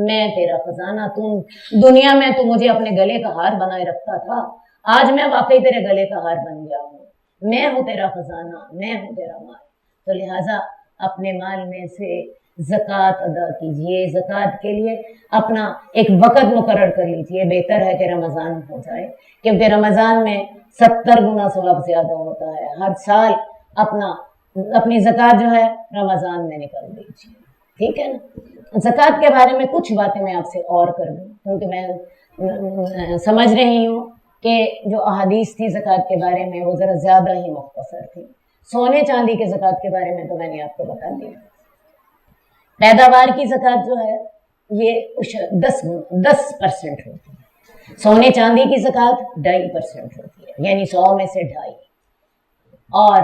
میں تیرا خزانہ، تم دنیا میں تو مجھے اپنے گلے کا ہار بنائے رکھتا تھا، آج میں واقعی تیرے گلے کا ہار بن گیا ہوں، میں ہوں تیرا خزانہ، میں ہوں تیرا مال۔ تو لہٰذا اپنے مال میں سے زکوٰۃ ادا کیجئے، زکوٰۃ کے لیے اپنا ایک وقت مقرر کر لیجئے۔ بہتر ہے کہ رمضان ہو جائے، کیونکہ رمضان میں 70 گنا ثواب زیادہ ہوتا ہے۔ ہر سال اپنی زکوٰۃ جو ہے رمضان میں نکل دیجیے، ٹھیک ہے نا۔ زکوٰۃ کے بارے میں کچھ باتیں میں آپ سے اور کر دوں، کیونکہ میں سمجھ رہی ہوں کہ جو احادیث تھی زکوٰۃ کے بارے میں وہ ذرا زیادہ ہی مختصر تھی۔ سونے چاندی کے زکوٰۃ کے بارے میں تو میں نے آپ کو بتا دیا۔ پیداوار کی زکوٰۃ جو ہے یہ 10% ہوتی ہے، سونے چاندی کی زکوٰۃ 2.5% ہوتی ہے، یعنی 100 میں سے 2.5۔ اور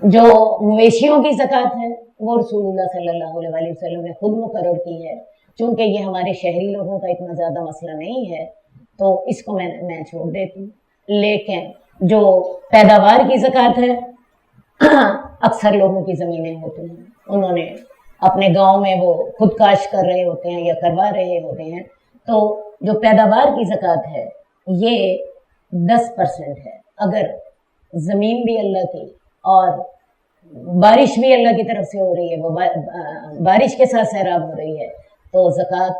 جو مویشیوں کی زکوٰۃ ہے وہ رسول اللہ صلی اللہ علیہ وسلم نے خود مقرر کی ہے۔ چونکہ یہ ہمارے شہری لوگوں کا اتنا زیادہ مسئلہ نہیں ہے تو اس کو میں چھوڑ دیتی ہوں، لیکن جو پیداوار کی زکوٰۃ ہے اکثر لوگوں کی زمینیں ہوتی ہیں، انہوں نے اپنے گاؤں میں وہ خود کاشت کر رہے ہوتے ہیں یا کروا رہے ہوتے ہیں، تو جو پیداوار کی زکوٰۃ ہے یہ 10% ہے۔ اگر زمین بھی اللہ کی اور بارش بھی اللہ کی طرف سے ہو رہی ہے، وہ بارش کے ساتھ سیراب ہو رہی ہے، تو زکوٰۃ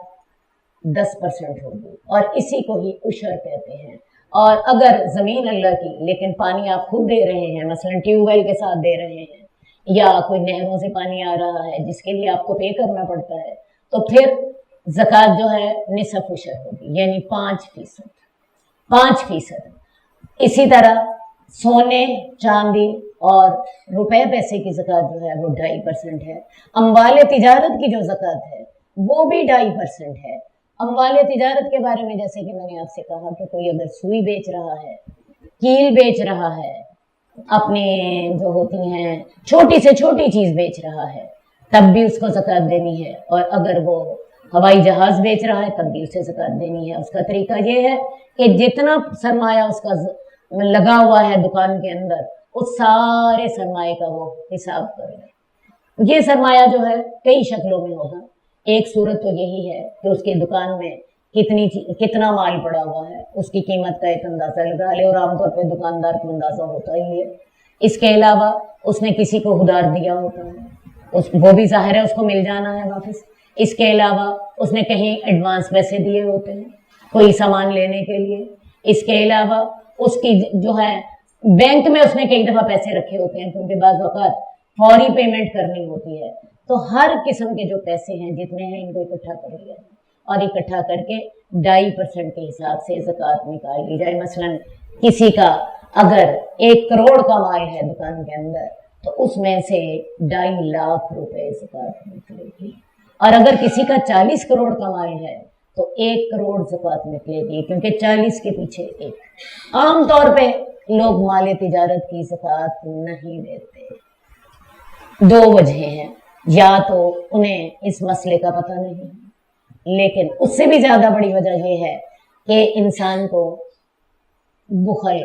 10% ہوگی، اور اسی کو ہی عشر کہتے ہیں۔ اور اگر زمین اللہ کی لیکن پانی آپ خود دے رہے ہیں، مثلا ٹیوب ویل کے ساتھ دے رہے ہیں، یا کوئی نہروں سے پانی آ رہا ہے جس کے لیے آپ کو پے کرنا پڑتا ہے، تو پھر زکوٰۃ جو ہے نصف عشر ہوگی، یعنی 5%۔ اسی طرح سونے چاندی اور روپے پیسے کی زکوٰۃ جو ہے وہ 2.5% ہے۔ اموال تجارت کی جو زکوٰۃ ہے وہ بھی 2.5% ہے۔ اموال تجارت کے بارے میں جیسے کہ میں نے آپ سے کہا کہ کوئی اگر سوئی بیچ رہا ہے، کیل بیچ رہا ہے، اپنے جو ہوتی ہیں چھوٹی سے چھوٹی چیز بیچ رہا ہے، تب بھی اس کو زکوٰۃ دینی ہے۔ اور اگر وہ ہوائی جہاز بیچ رہا ہے تب بھی اسے زکوٰۃ دینی ہے۔ اس کا طریقہ یہ ہے کہ جتنا سرمایہ اس کا لگا ہوا ہے دکان کے اندر، اس سارے سرمایہ کا وہ حساب کر لے۔ یہ سرمایہ جو ہے کئی شکلوں میں ہوگا۔ ایک صورت تو یہی ہے کہ اس کی دکان میں کتنا مال پڑا ہوا ہے، اس کی قیمت کا ایک اندازہ لگا لے، اور عام طور پہ دکاندار کو اندازہ ہوتا ہی ہے۔ اس کے علاوہ اس نے کسی کو ادھار دیا ہوتا ہے، وہ بھی ظاہر ہے اس کو مل جانا ہے واپس۔ اس کے علاوہ اس نے کہیں ایڈوانس پیسے دیے ہوتے ہیں کوئی سامان لینے کے لیے۔ اس کے علاوہ اس کی جو ہے بینک میں اس نے کئی دفعہ پیسے رکھے ہوتے ہیں، کیونکہ بعض اوقات فوری پیمنٹ کرنی ہوتی ہے۔ تو ہر قسم کے جو پیسے ہیں جتنے ہیں ان کو اکٹھا کر لیا جائے، اور اکٹھا کر کے 2.5% کے حساب سے زکوٰۃ نکال لی جائے۔ مثلا کسی کا اگر 1 کروڑ کا مال ہے دکان کے اندر تو اس میں سے 2.5 لاکھ روپے زکوٰۃ نکلے گی، اور اگر کسی کا 40 کروڑ کا مال ہے تو 1 کروڑ زکوٰۃ نکلے گی، کیونکہ 40 کے پیچھے 1۔ عام طور پہ لوگ مال تجارت کی زکوٰۃ نہیں دیتے، 2 وجہیں ہیں، یا تو انہیں اس مسئلے کا پتہ نہیں، لیکن اس سے بھی زیادہ بڑی وجہ یہ ہے کہ انسان کو بخل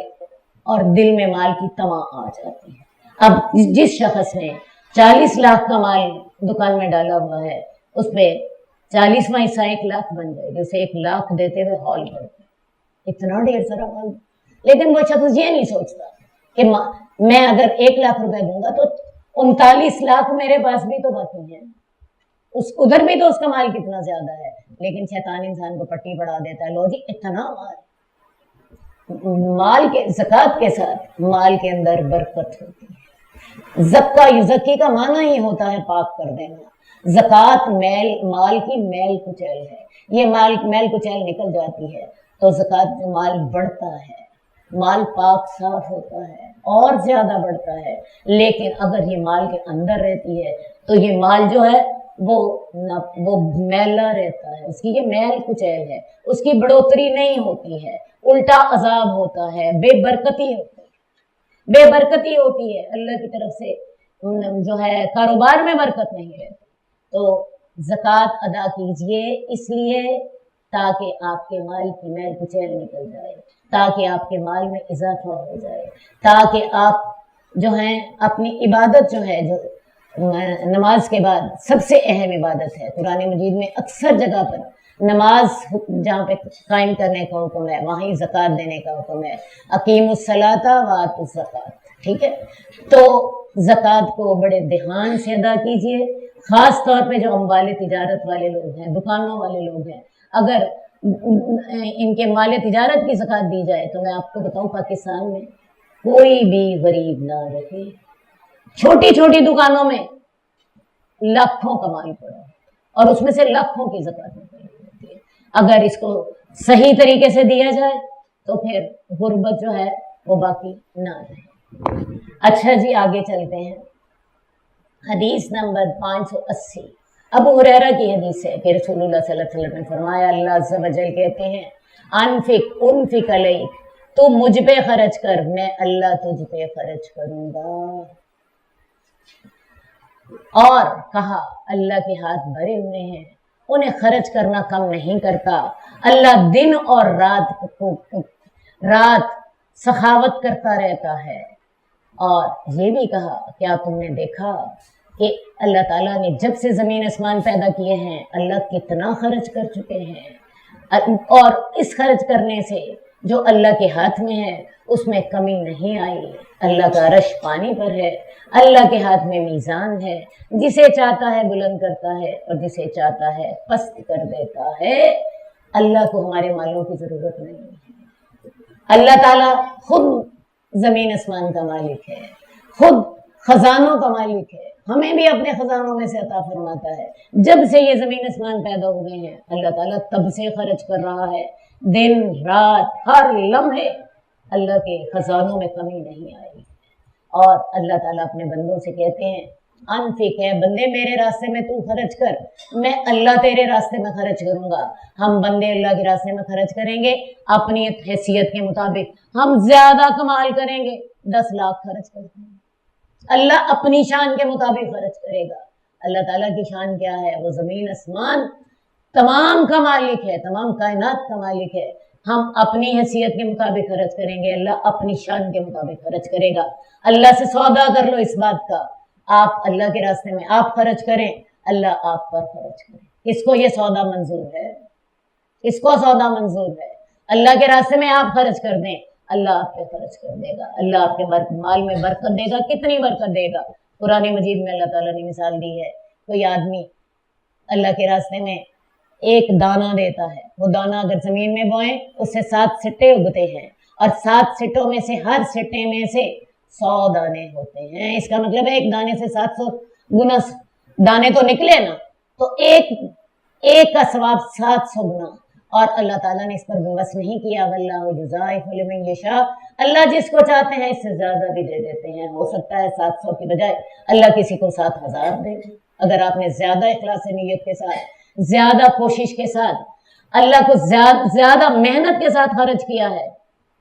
اور دل میں مال کی طمع آ جاتی ہے۔ اب جس شخص نے 40 لاکھ کا مال دکان میں ڈالا ہوا ہے، اس پہ 40واں حصہ 1 لاکھ بن جائے گا، اسے 1 لاکھ دیتے ہوئے ہال پڑتے، اتنا ڈھیر سارا مال۔ لیکن وہ شخص یہ نہیں سوچتا کہ میں اگر 1 لاکھ روپے دوں گا تو 39 لاکھ میرے پاس بھی تو باقی ہیں، ادھر بھی تو اس کا مال کتنا زیادہ ہے۔ لیکن شیطان انسان کو پٹی پڑھا دیتا ہے، لو جی اتنا مال کے زکوٰۃ کے ساتھ مال کے اندر برکت ہوتی ہے۔ زکا یزکی کا معنی ہی ہوتا ہے پاک کر دینا۔ زکوٰۃ مال کی میل کچیل ہے، یہ میل کچیل نکل جاتی ہے تو زکوٰۃ میں مال بڑھتا ہے، مال پاک صاف ہوتا ہے اور زیادہ بڑھتا ہے۔ لیکن اگر یہ مال کے اندر رہتی ہے تو یہ مال جو ہے وہ میلا رہتا ہے، اس کی یہ میل کچیل ہے، اس کی بڑھوتری نہیں ہوتی ہے، الٹا عذاب ہوتا ہے، بے برکتی ہوتی ہے، اللہ کی طرف سے جو ہے کاروبار میں برکت نہیں رہتی۔ تو زکوٰۃ ادا کیجئے اس لیے تاکہ آپ کے مال کی میل کچیل نکل جائے، تاکہ آپ کے مال میں اضافہ ہو جائے، تاکہ آپ جو ہیں اپنی عبادت جو ہے، جو نماز کے بعد سب سے اہم عبادت ہے، قرآن مجید میں اکثر جگہ پر نماز جہاں پہ قائم کرنے کا حکم ہے وہیں زکوٰۃ دینے کا حکم ہے، اقیموا الصلاۃ وآتوا الزکاۃ، ٹھیک ہے؟ تو زکوٰۃ کو بڑے دھیان سے ادا کیجئے، خاص طور پہ جو اموال تجارت والے لوگ ہیں، دکانوں والے لوگ ہیں، اگر ان کے مال تجارت کی زکوٰۃ دی جائے تو میں آپ کو بتاؤں پاکستان میں کوئی بھی غریب نہ رہے، چھوٹی چھوٹی دکانوں میں لاکھوں کا مال پڑا ہے اور اس میں سے لاکھوں کی زکوٰۃ نکلی ہوتی ہے۔ اگر اس کو صحیح طریقے سے دیا جائے تو پھر غربت جو ہے وہ باقی نہ رہے۔ اچھا جی، آگے چلتے ہیں۔ حدیث نمبر 580 ابو ہریرہ کی حدیث ہے کہ رسول اللہ صلی اللہ علیہ وسلم نے فرمایا، اللہ عز و جل کہتے ہیں انفق علیک، تو مجھ پہ خرچ کر، میں اللہ تجھ پہ خرچ کروں گا۔ اور کہا اللہ کے ہاتھ بھرے ہوئے ہیں، انہیں خرچ کرنا کم نہیں کرتا، اللہ دن اور رات سخاوت کرتا رہتا ہے۔ اور یہ بھی کہا، کیا تم نے دیکھا کہ اللہ تعالیٰ نے جب سے زمین آسمان پیدا کیے ہیں اللہ کتنا خرچ کر چکے ہیں، اور اس خرچ کرنے سے جو اللہ کے ہاتھ میں ہے اس میں کمی نہیں آئی۔ اللہ کا عرش پانی پر ہے، اللہ کے ہاتھ میں میزان ہے، جسے چاہتا ہے بلند کرتا ہے اور جسے چاہتا ہے پست کر دیتا ہے۔ اللہ کو ہمارے مالوں کی ضرورت نہیں ہے، اللہ تعالیٰ خود زمین آسمان کا مالک ہے، خود خزانوں کا مالک ہے، ہمیں بھی اپنے خزانوں میں سے عطا فرماتا ہے۔ جب سے یہ زمین آسمان پیدا ہوئے ہیں اللہ تعالیٰ تب سے خرچ کر رہا ہے، دن رات ہر لمحے اللہ کے خزانوں میں کمی نہیں آئی۔ اور اللہ تعالیٰ اپنے بندوں سے کہتے ہیں انفق ہے بندے میرے راستے میں تو خرچ کر، میں اللہ تیرے راستے میں خرچ کروں گا۔ ہم بندے اللہ کے راستے میں خرچ کریں گے اپنی حیثیت کے مطابق، ہم زیادہ کمال کریں گے 10 لاکھ خرچ کرتے ہیں، اللہ اپنی شان کے مطابق خرچ کرے گا۔ اللہ تعالیٰ کی شان کیا ہے؟ وہ زمین آسمان تمام کا مالک ہے، تمام کائنات کا مالک ہے۔ ہم اپنی حیثیت کے مطابق خرچ کریں گے، اللہ اپنی شان کے مطابق خرچ کرے گا۔ اللہ سے سودا کر لو اس بات کا، آپ اللہ کے راستے میں آپ خرچ کریں، اللہ آپ پر خرچ کرے۔ کس کو یہ سودا منظور ہے؟ کس کو سودا منظور ہے؟ اللہ کے راستے میں آپ خرچ کر دیں، اللہ آپ پہ خرچ کر دے گا، اللہ آپ کے مال میں برکت دے گا۔ کتنی برکت دے گا؟ قرآن مجید میں اللہ تعالیٰ نے مثال دی ہے، کوئی آدمی اللہ کے راستے میں ایک دانہ دیتا ہے، وہ دانہ اگر زمین میں بوئیں اس سے 7 سٹے اگتے ہیں، اور 7 سٹوں میں سے ہر سٹے میں سے 100 دانے ہوتے ہیں۔ اس کا مطلب ہے ایک دانے سے 700 گنا دانے تو نکلے نا، تو ایک کا ثواب 700 گنا۔ اور اللہ تعالیٰ نے اس پر بس نہیں کیا، واللہ یضاعف لمن یشاء، اللہ جس کو چاہتے ہیں اس سے زیادہ بھی دے دیتے ہیں۔ ہو سکتا ہے 700 کی بجائے اللہ کسی کو 7000 دے دے، اگر آپ نے زیادہ اخلاص نیت کے ساتھ، زیادہ کوشش کے ساتھ، اللہ کو زیادہ محنت کے ساتھ خرچ کیا ہے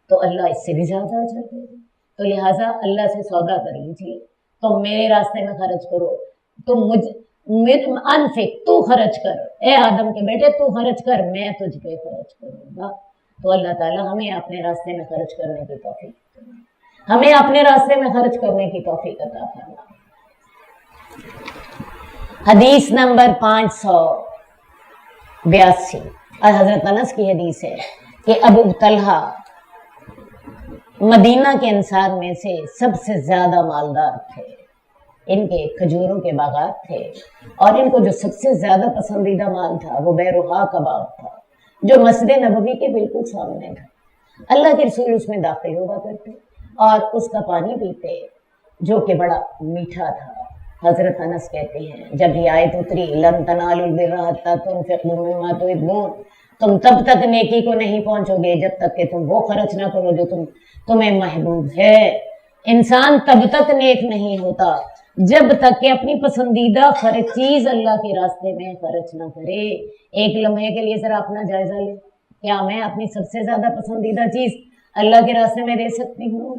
تو اللہ اس سے بھی زیادہ اجر دے گا۔ تو لہٰذا اللہ سے سودا کر لیجیے، تم میرے راستے میں خرچ کرو، تم انفق، تو خرچ کر، اے آدم کے بیٹے تو خرچ کر، میں تجھ پہ خرچ کروں گا۔ تو اللہ تعالیٰ ہمیں اپنے راستے میں خرچ کرنے کی توفیق، ہمیں اپنے راستے میں خرچ کرنے کی توفیق عطا فرمائے۔ حدیث نمبر 582 اور حضرت انس کی حدیث ہے کہ ابو طلحہ مدینہ کے انصار میں سے سب سے زیادہ مالدار تھے، ان کے کھجوروں کے باغات تھے، اور ان کو جو سب سے زیادہ پسندیدہ مال تھا وہ بیروحا کا باغ تھا جو مسجد نبوی کے بالکل سامنے تھا۔ اللہ کے رسول اس میں داخل ہوا کرتے اور اس کا پانی پیتے جو کہ بڑا میٹھا تھا۔ حضرت انس کہتے ہیں جب یہ آیت اتری لن تنالوا البر حتی تنفقوا مما تحبون، تم تب تک نیکی کو نہیں پہنچو گے جب تک کہ تم وہ خرچ نہ کرو جو تمہیں محبوب ہے۔ انسان تب تک نیک نہیں ہوتا جب تک کہ اپنی پسندیدہ چیز اللہ کے راستے میں خرچ نہ کرے۔ ایک لمحے کے لیے ذرا اپنا جائزہ لے، کیا میں اپنی سب سے زیادہ پسندیدہ چیز اللہ کے راستے میں دے سکتی ہوں؟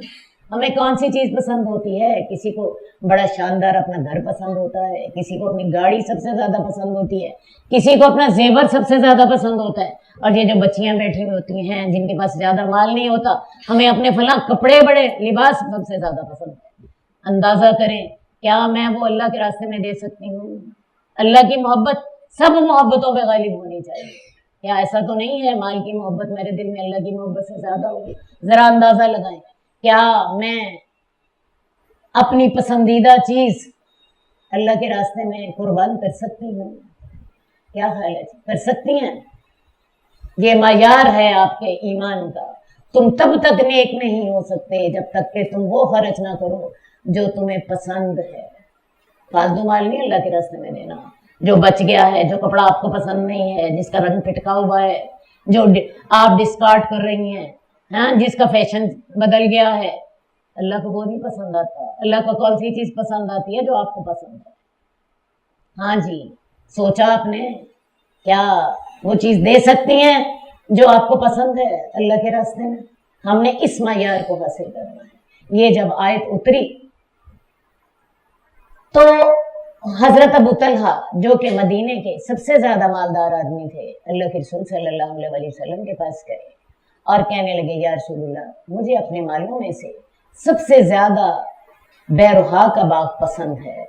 ہمیں کون سی چیز پسند ہوتی ہے؟ کسی کو بڑا شاندار اپنا گھر پسند ہوتا ہے، کسی کو اپنی گاڑی سب سے زیادہ پسند ہوتی ہے، کسی کو اپنا زیور سب سے زیادہ پسند ہوتا ہے، اور یہ جو بچیاں بیٹھی ہوئی ہوتی ہیں جن کے پاس زیادہ مال نہیں ہوتا، ہمیں اپنے فلاں کپڑے بڑے لباس سب سے زیادہ پسند ہے۔ اندازہ کریں کیا میں وہ اللہ کے راستے میں دے سکتی ہوں؟ اللہ کی محبت سب محبتوں پہ غالب ہونی چاہیے۔ کیا ایسا تو نہیں ہے مال کی محبت میرے دل میں اللہ کی محبت سے زیادہ ہوگی؟ ذرا اندازہ لگائیں، کیا میں اپنی پسندیدہ چیز اللہ کے راستے میں قربان کر سکتی ہوں؟ کیا خیال ہے؟ کر سکتی ہیں؟ یہ معیار ہے آپ کے ایمان کا۔ تم تب تک نیک نہیں ہو سکتے جب تک کہ تم وہ خرچ نہ کرو جو تمہیں پسند ہے۔ فالتو مال نہیں اللہ کے راستے میں دینا۔ جو بچ گیا ہے، جو کپڑا آپ کو پسند نہیں ہے، جس کا رنگ پھٹکا ہوا ہے، جو آپ ڈسکارڈ کر رہی ہیں، ہاں، جس کا فیشن بدل گیا ہے، اللہ کو وہ نہیں پسند آتا۔ اللہ کو کون سی چیز پسند آتی ہے؟ جو آپ کو پسند ہے۔ ہاں جی، سوچا آپ نے کیا وہ چیز دے سکتی ہیں جو آپ کو پسند ہے اللہ کے راستے میں؟ ہم نے اس معیار کو حاصل کرنا ہے۔ یہ جب آیت اتری تو حضرت ابو طلحہ جو کہ مدینے کے سب سے زیادہ مالدار آدمی تھے، اللہ کے رسول صلی اللہ علیہ وسلم کے پاس گئے اور کہنے لگے یا رسول اللہ، مجھے اپنے مالوں میں سے سب سے زیادہ بیرحا کا باغ پسند ہے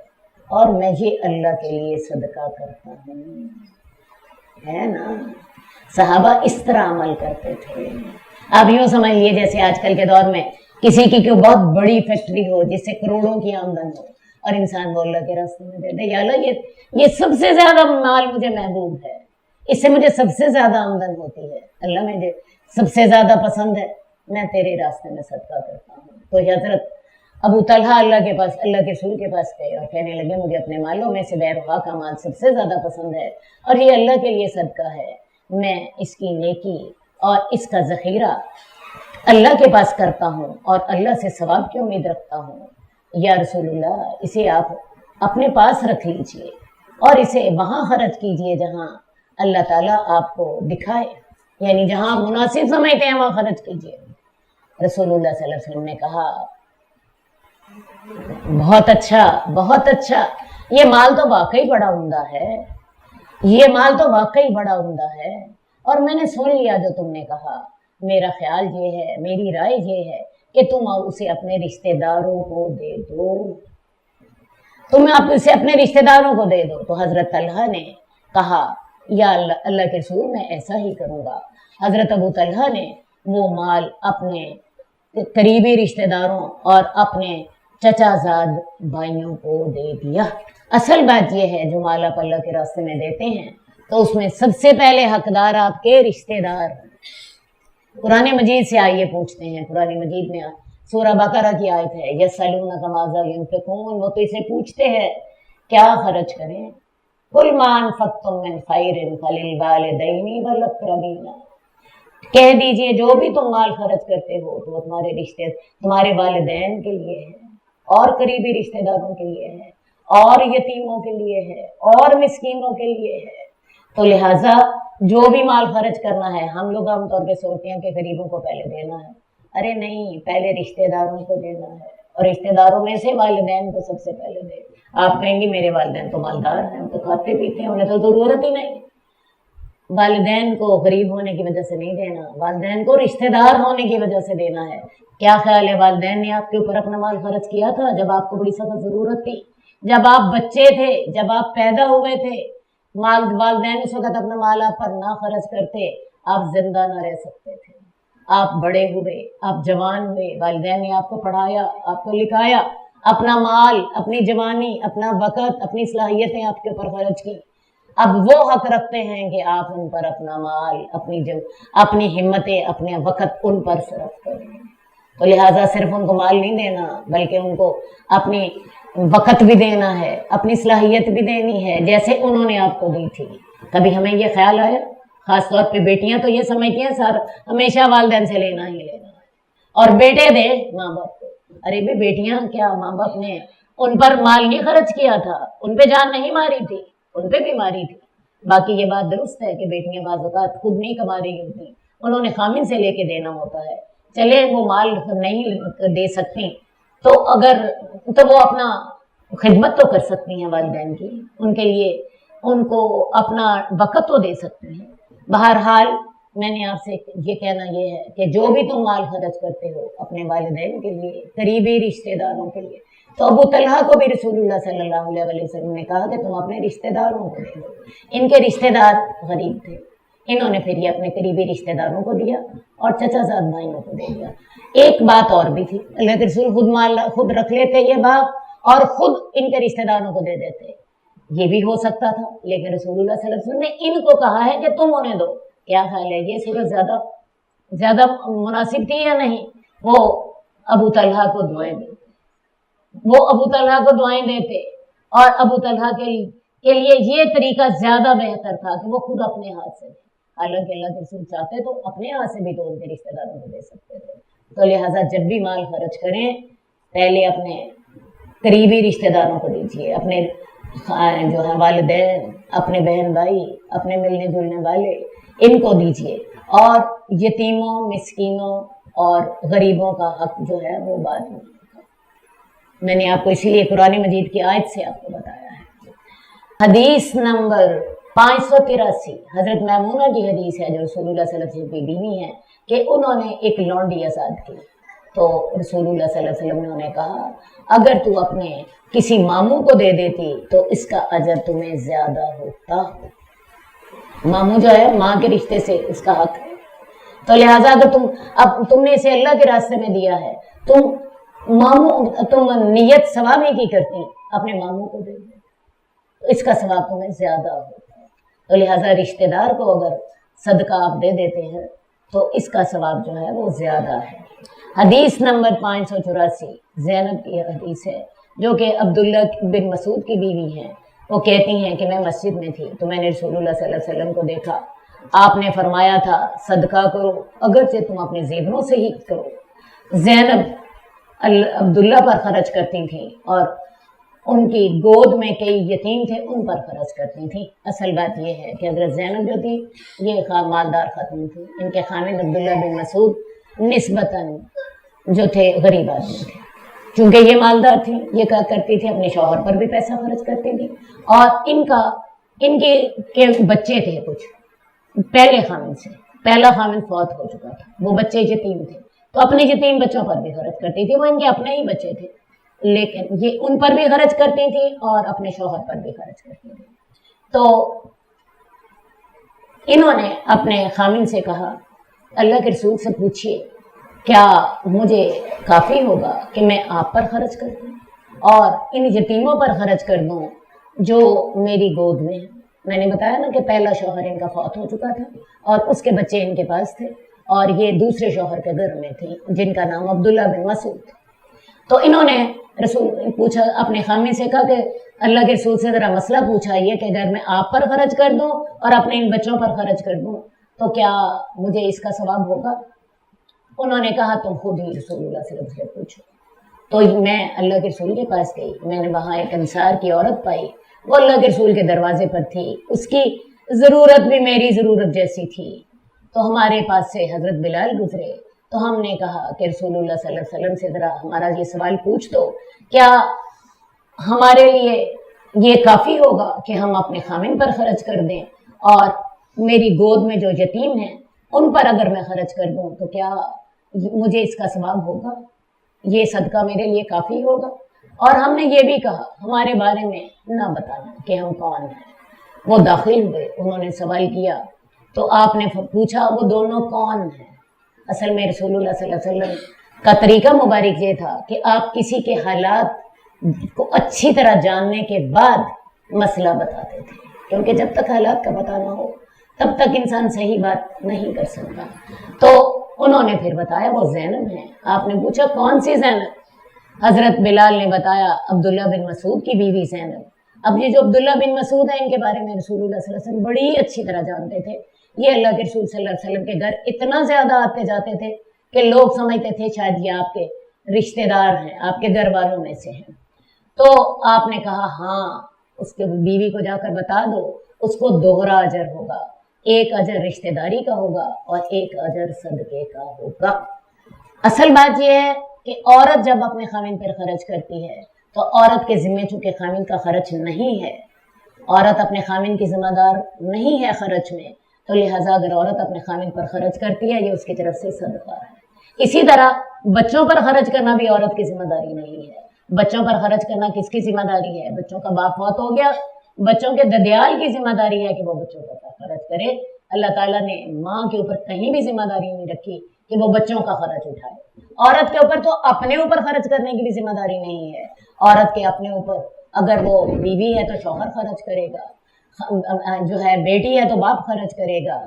اور میں یہ اللہ کے لیے صدقہ کرتا ہوں۔ ہے نا، صحابہ اس طرح عمل کرتے تھے۔ آپ یوں سمجھ لیے جیسے آج کل کے دور میں کسی کی کوئی بہت بڑی فیکٹری ہو جس سے کروڑوں کی آمدن ہو اور انسان وہ اللہ کے راستے میں دے دے، یا اللہ یہ سب سے زیادہ مال مجھے محبوب ہے، اس سے مجھے سب سے زیادہ آمدن ہوتی ہے، اللہ مجھے سب سے زیادہ پسند ہے، میں تیرے راستے میں صدقہ کرتا ہوں۔ تو حضرت ابو طلحہ اللہ کے پاس، اللہ کے رسول کے پاس گئے اور کہنے لگے مجھے اپنے مالوں میں سے بیرحا کا مال سب سے زیادہ پسند ہے اور یہ اللہ کے لیے صدقہ ہے، میں اس کی نیکی اور اس کا ذخیرہ اللہ کے پاس کرتا ہوں اور اللہ سے ثواب کی امید رکھتا ہوں۔ یا رسول اللہ، اسے آپ اپنے پاس رکھ لیجئے اور اسے وہاں خرچ کیجئے جہاں اللہ تعالیٰ آپ کو دکھائے، یعنی جہاں آپ مناسب سمجھتے ہیں وہاں خرچ کیجئے۔ رسول اللہ صلی اللہ علیہ وسلم نے کہا بہت اچھا، بہت اچھا، یہ مال تو واقعی بڑا عمدہ ہے، یہ مال تو واقعی بڑا عمدہ ہے، اور میں نے سن لیا جو تم نے کہا۔ میرا خیال یہ ہے، میری رائے یہ ہے کہ تم اسے اپنے رشتہ داروں کو دے دو، تم اسے اپنے رشتہ داروں کو دے دو۔ تو حضرت طلحہ نے کہا یا اللہ کے رسول، میں ایسا ہی کروں گا۔ حضرت ابو طلحہ نے وہ مال اپنے قریبی رشتہ داروں اور اپنے چچا زاد بھائیوں کو دے دیا۔ اصل بات یہ ہے جو مال آپ اللہ کے راستے میں دیتے ہیں تو اس میں سب سے پہلے حقدار آپ کے رشتہ دار۔ قرآن مجید سے آئیے پوچھتے ہیں، قرآن مجید میں سورہ بقرہ کی آیت ہے یسألونک ماذا ينفقون، وہ تو اسے پوچھتے ہیں کیا خرچ کریں، قل ما انفقتم من خیر فللوالدین والاقربین، کہہ دیجئے جو بھی تم مال خرچ کرتے ہو تو وہ تمہارے والدین کے لیے ہے اور قریبی رشتہ داروں کے لیے ہے اور یتیموں کے لیے ہے اور مسکینوں کے لیے ہے۔ تو لہٰذا جو بھی مال خرچ کرنا ہے، ہم لوگ عام طور پہ سوچتے ہیں کہ غریبوں کو پہلے دینا ہے، ارے نہیں، پہلے رشتہ داروں کو دینا ہے، اور رشتہ داروں میں سے والدین کو سب سے پہلے دے۔ آپ کہیں گے میرے والدین تو مالدار ہیں، تو کھاتے پیتے ہیں، انہیں تو ضرورت ہی نہیں۔ والدین کو غریب ہونے کی وجہ سے نہیں دینا، والدین کو رشتہ دار ہونے کی وجہ سے دینا ہے۔ کیا خیال ہے والدین نے آپ کے اوپر اپنا مال خرچ کیا تھا جب آپ کو بڑی سخت ضرورت تھی، جب آپ بچے تھے، جب آپ پیدا ہوئے تھے؟ والدین اس وقت اپنا مال آپ پر نہ خرچ کرتے آپ زندہ نہ رہ سکتے تھے۔ آپ بڑے ہوئے، آپ جوان ہوئے، والدین نے آپ کو پڑھایا، آپ کو لکھایا، اپنا مال، اپنی جوانی، اپنا وقت، اپنی صلاحیتیں آپ کے اوپر خرچ کی۔ اب وہ حق رکھتے ہیں کہ آپ ان پر اپنا مال، اپنی ہمتیں، اپنے وقت ان پر صرف کریں۔ تو لہٰذا صرف ان کو مال نہیں دینا بلکہ ان کو اپنی وقت بھی دینا ہے، اپنی صلاحیت بھی دینی ہے جیسے انہوں نے آپ کو دی تھی۔ کبھی ہمیں یہ خیال آیا، خاص طور پہ بیٹیاں تو یہ سمجھتی ہیں سر ہمیشہ والدین سے لینا ہی لینا ہے، اور بیٹے دے ماں باپ کو۔ ارے بھی بیٹیاں کیا ماں باپ نے ان پر مال نہیں خرچ کیا تھا، ان پہ جان نہیں ماری تھی، ان پہ بھی ماری تھی۔ باقی یہ بات درست ہے کہ بیٹیاں بعض اوقات خود نہیں کما رہی ہوتی، انہوں نے خامن سے لے کے دینا ہوتا ہے، چلے وہ مال نہیں دے سکتی تو وہ اپنا خدمت تو کر سکتی ہیں والدین کی، ان کے لیے ان کو اپنا وقت تو دے سکتی ہیں۔ بہرحال میں نے آپ سے یہ کہنا یہ ہے کہ جو بھی تم مال خرچ کرتے ہو اپنے والدین کے لیے، قریبی رشتہ داروں کے لیے، تو ابو طلحہ کو بھی رسول اللہ صلی اللہ علیہ وسلم نے کہا کہ تم اپنے رشتہ داروں کو دے دو۔ ان کے رشتہ دار غریب تھے، انہوں نے پھر یہ اپنے قریبی رشتہ داروں کو دیا اور چچا زاد بھائیوں کو دے دیا۔ ایک بات اور بھی تھی، اللہ کے رسول خود رکھ لیتے یہ باغ اور خود ان کے رشتہ داروں کو دے دیتے، یہ بھی ہو سکتا تھا، لیکن رسول اللہ صلی اللہ علیہ وسلم نے ان کو کہا ہے کہ تم انہیں دو۔ کیا خیال ہے یہ صورت زیادہ مناسب تھی یا نہیں؟ وہ ابو طلحہ کو دعائیں دیتے اور ابو طلحہ کے لیے یہ طریقہ زیادہ بہتر تھا کہ وہ خود اپنے ہاتھ سے دے۔ حالانکہ اللہ کے رسول چاہتے تو اپنے ہاتھ سے بھی تو ان کے رشتہ داروں کو دے سکتے تھے۔ تو لہٰذا جب بھی مال خرچ کریں پہلے اپنے قریبی رشتہ داروں کو دیجیے، اپنے جو ہے والدین، اپنے بہن بھائی، اپنے ملنے جلنے والے، ان کو دیجیے، اور یتیموں، مسکینوں اور غریبوں کا حق جو ہے وہ بعد میں نے آپ کو اسی لیے قرآن مجید کی آیت سے آپ کو بتایا ہے۔ حدیث نمبر 583 حضرت میمونہ کی حدیث ہے جو رسول اللہ صلی اللہ علیہ وسلم کی بیوی ہیں کہ انہوں نے ایک لونڈی آزاد کی، تو رسول اللہ صلی اللہ علیہ وسلم نے انہیں کہا اگر تو اپنے کسی ماموں کو دے دیتی تو اس کا اجر تمہیں زیادہ ہوتا۔ ماموں جو ہے ماں کے رشتے سے اس کا حق ہے، تو لہٰذا اگر تم نے اسے اللہ کے راستے میں دیا ہے، تم نیت ثواب ہی کی کرتی اپنے ماموں کو دے دو، اس کا ثواب تمہیں زیادہ ہوتا ہے۔ تو لہٰذا رشتہ دار کو اگر صدقہ آپ دے دیتے ہیں تو اس کا ثواب جو ہے وہ زیادہ ہے۔ حدیث نمبر 584 زینب کی حدیث ہے جو کہ عبداللہ بن مسعود کی بیوی ہیں۔ وہ کہتی ہیں کہ میں مسجد میں تھی تو میں نے رسول اللہ صلی اللہ علیہ وسلم کو دیکھا، آپ نے فرمایا تھا صدقہ کرو اگرچہ تم اپنے زیوروں سے ہی کرو۔ زینب عبداللہ پر خرچ کرتی تھیں اور ان کی گود میں کئی یتیم تھے ان پر خرچ کرتی تھیں۔ اصل بات یہ ہے کہ حضرت زینب جو تھی یہ مالدار خاتون تھی، ان کے خامد عبداللہ بن مسعود نسبتاً جو تھے غریب آدمی تھے، چونکہ یہ مالدار تھی، یہ کیا کرتی تھی اپنے شوہر پر بھی پیسہ خرچ کرتی تھی، اور ان کے بچے تھے کچھ پہلے خامد سے، پہلا خامد فوت ہو چکا تھا، وہ بچے یتیم تھے تو اپنے یتیم بچوں پر بھی خرچ کرتی تھی، وہ ان کے اپنے ہی بچے تھے لیکن یہ ان پر بھی خرچ کرتی تھی اور اپنے شوہر پر بھی خرچ کرتی تھی۔ تو انہوں نے اپنے خامد سے کہا اللہ کے رسول سے پوچھیے کیا مجھے کافی ہوگا کہ میں آپ پر خرچ کر دوں اور ان یتیموں پر خرچ کر دوں جو میری گود میں ہیں۔ میں نے بتایا نا کہ پہلا شوہر ان کا فوت ہو چکا تھا اور اس کے بچے ان کے پاس تھے اور یہ دوسرے شوہر کے گھر میں تھی جن کا نام عبداللہ بن مسعود تھا۔ تو انہوں نے رسول پوچھا اپنے خامد سے کہا کہ اللہ کے رسول سے ذرا مسئلہ پوچھا یہ کہ اگر میں آپ پر خرچ کر دوں اور اپنے ان بچوں پر خرچ کر دوں تو کیا مجھے اس کا ثواب ہوگا؟ انہوں نے کہا تم خود ہی رسول اللہ صلی اللہ علیہ وسلم سے پوچھو۔ تو میں اللہ کے رسول کے پاس گئی، میں نے وہاں ایک انصار کی عورت پائی، وہ اللہ کے رسول کے دروازے پر تھی، اس کی ضرورت بھی میری ضرورت جیسی تھی، تو ہمارے پاس سے حضرت بلال گزرے تو ہم نے کہا کہ رسول اللہ صلی اللہ علیہ وسلم سے ذرا ہمارا یہ سوال پوچھ دو کیا ہمارے لیے یہ کافی ہوگا کہ ہم اپنے خامن پر خرچ کر دیں اور میری گود میں جو یتیم ہیں ان پر اگر میں خرچ کر دوں تو کیا مجھے اس کا ثواب ہوگا، یہ صدقہ میرے لیے کافی ہوگا؟ اور ہم نے یہ بھی کہا ہمارے بارے میں نہ بتانا کہ ہم کون ہیں۔ وہ داخل ہوئے، انہوں نے سوال کیا تو آپ نے پوچھا وہ دونوں کون ہیں؟ اصل میں رسول اللہ صلی اللہ علیہ وسلم کا طریقہ مبارک یہ تھا کہ آپ کسی کے حالات کو اچھی طرح جاننے کے بعد مسئلہ بتاتے تھے، کیونکہ جب تک حالات کا پتہ نہ ہو تب تک انسان صحیح بات نہیں کر سکتا۔ تو انہوں نے پھر بتایا وہ زینب ہیں۔ آپ نے پوچھا کون سی زینب؟ حضرت بلال نے بتایا عبداللہ بن مسعود کی بیوی زینب۔ اب یہ جو عبداللہ بن مسعود ہیں ان کے بارے میں رسول اللہ صلی اللہ علیہ وسلم بڑی اچھی طرح جانتے تھے۔ یہ اللہ کے رسول صلی اللہ علیہ وسلم کے گھر اتنا زیادہ آتے جاتے تھے کہ لوگ سمجھتے تھے شاید یہ آپ کے رشتہ دار ہیں، آپ کے گھر والوں میں سے ہیں۔ تو آپ نے کہا ہاں اس کے بیوی کو جا کر بتا دو اس کو دوہرا اجر ہوگا، ایک اجر رشتہ داری کا ہوگا اور ایک اجر صدقے کا ہوگا۔ اصل بات یہ ہے کہ عورت جب اپنے خاوند پر خرچ کرتی ہے تو عورت کے ذمے چونکہ خاوند کا خرچ نہیں ہے، عورت اپنے خاوند کی ذمہ دار نہیں ہے خرچ میں، تو لہٰذا اگر عورت اپنے خاوند پر خرچ کرتی ہے یہ اس کی طرف سے صدقہ ہے۔ اسی طرح بچوں پر خرچ کرنا بھی عورت کی ذمہ داری نہیں ہے۔ بچوں پر خرچ کرنا کس کی ذمہ داری ہے؟ بچوں کا باپ فوت ہو گیا، بچوں کے ددیال کی ذمہ داری ہے کہ وہ بچوں پر خرچ کرے۔ اللہ تعالیٰ نے ماں کے اوپر کہیں بھی ذمہ داری نہیں رکھی کہ وہ بچوں کا خرچ اٹھائے۔ عورت کے اوپر تو اپنے اوپر خرچ کرنے کی بھی ذمہ داری نہیں ہے۔ عورت کے اپنے اوپر اگر وہ بیوی ہے تو شوہر خرچ کرے گا، جو ہے بیٹی ہے تو باپ خرچ کرے گا،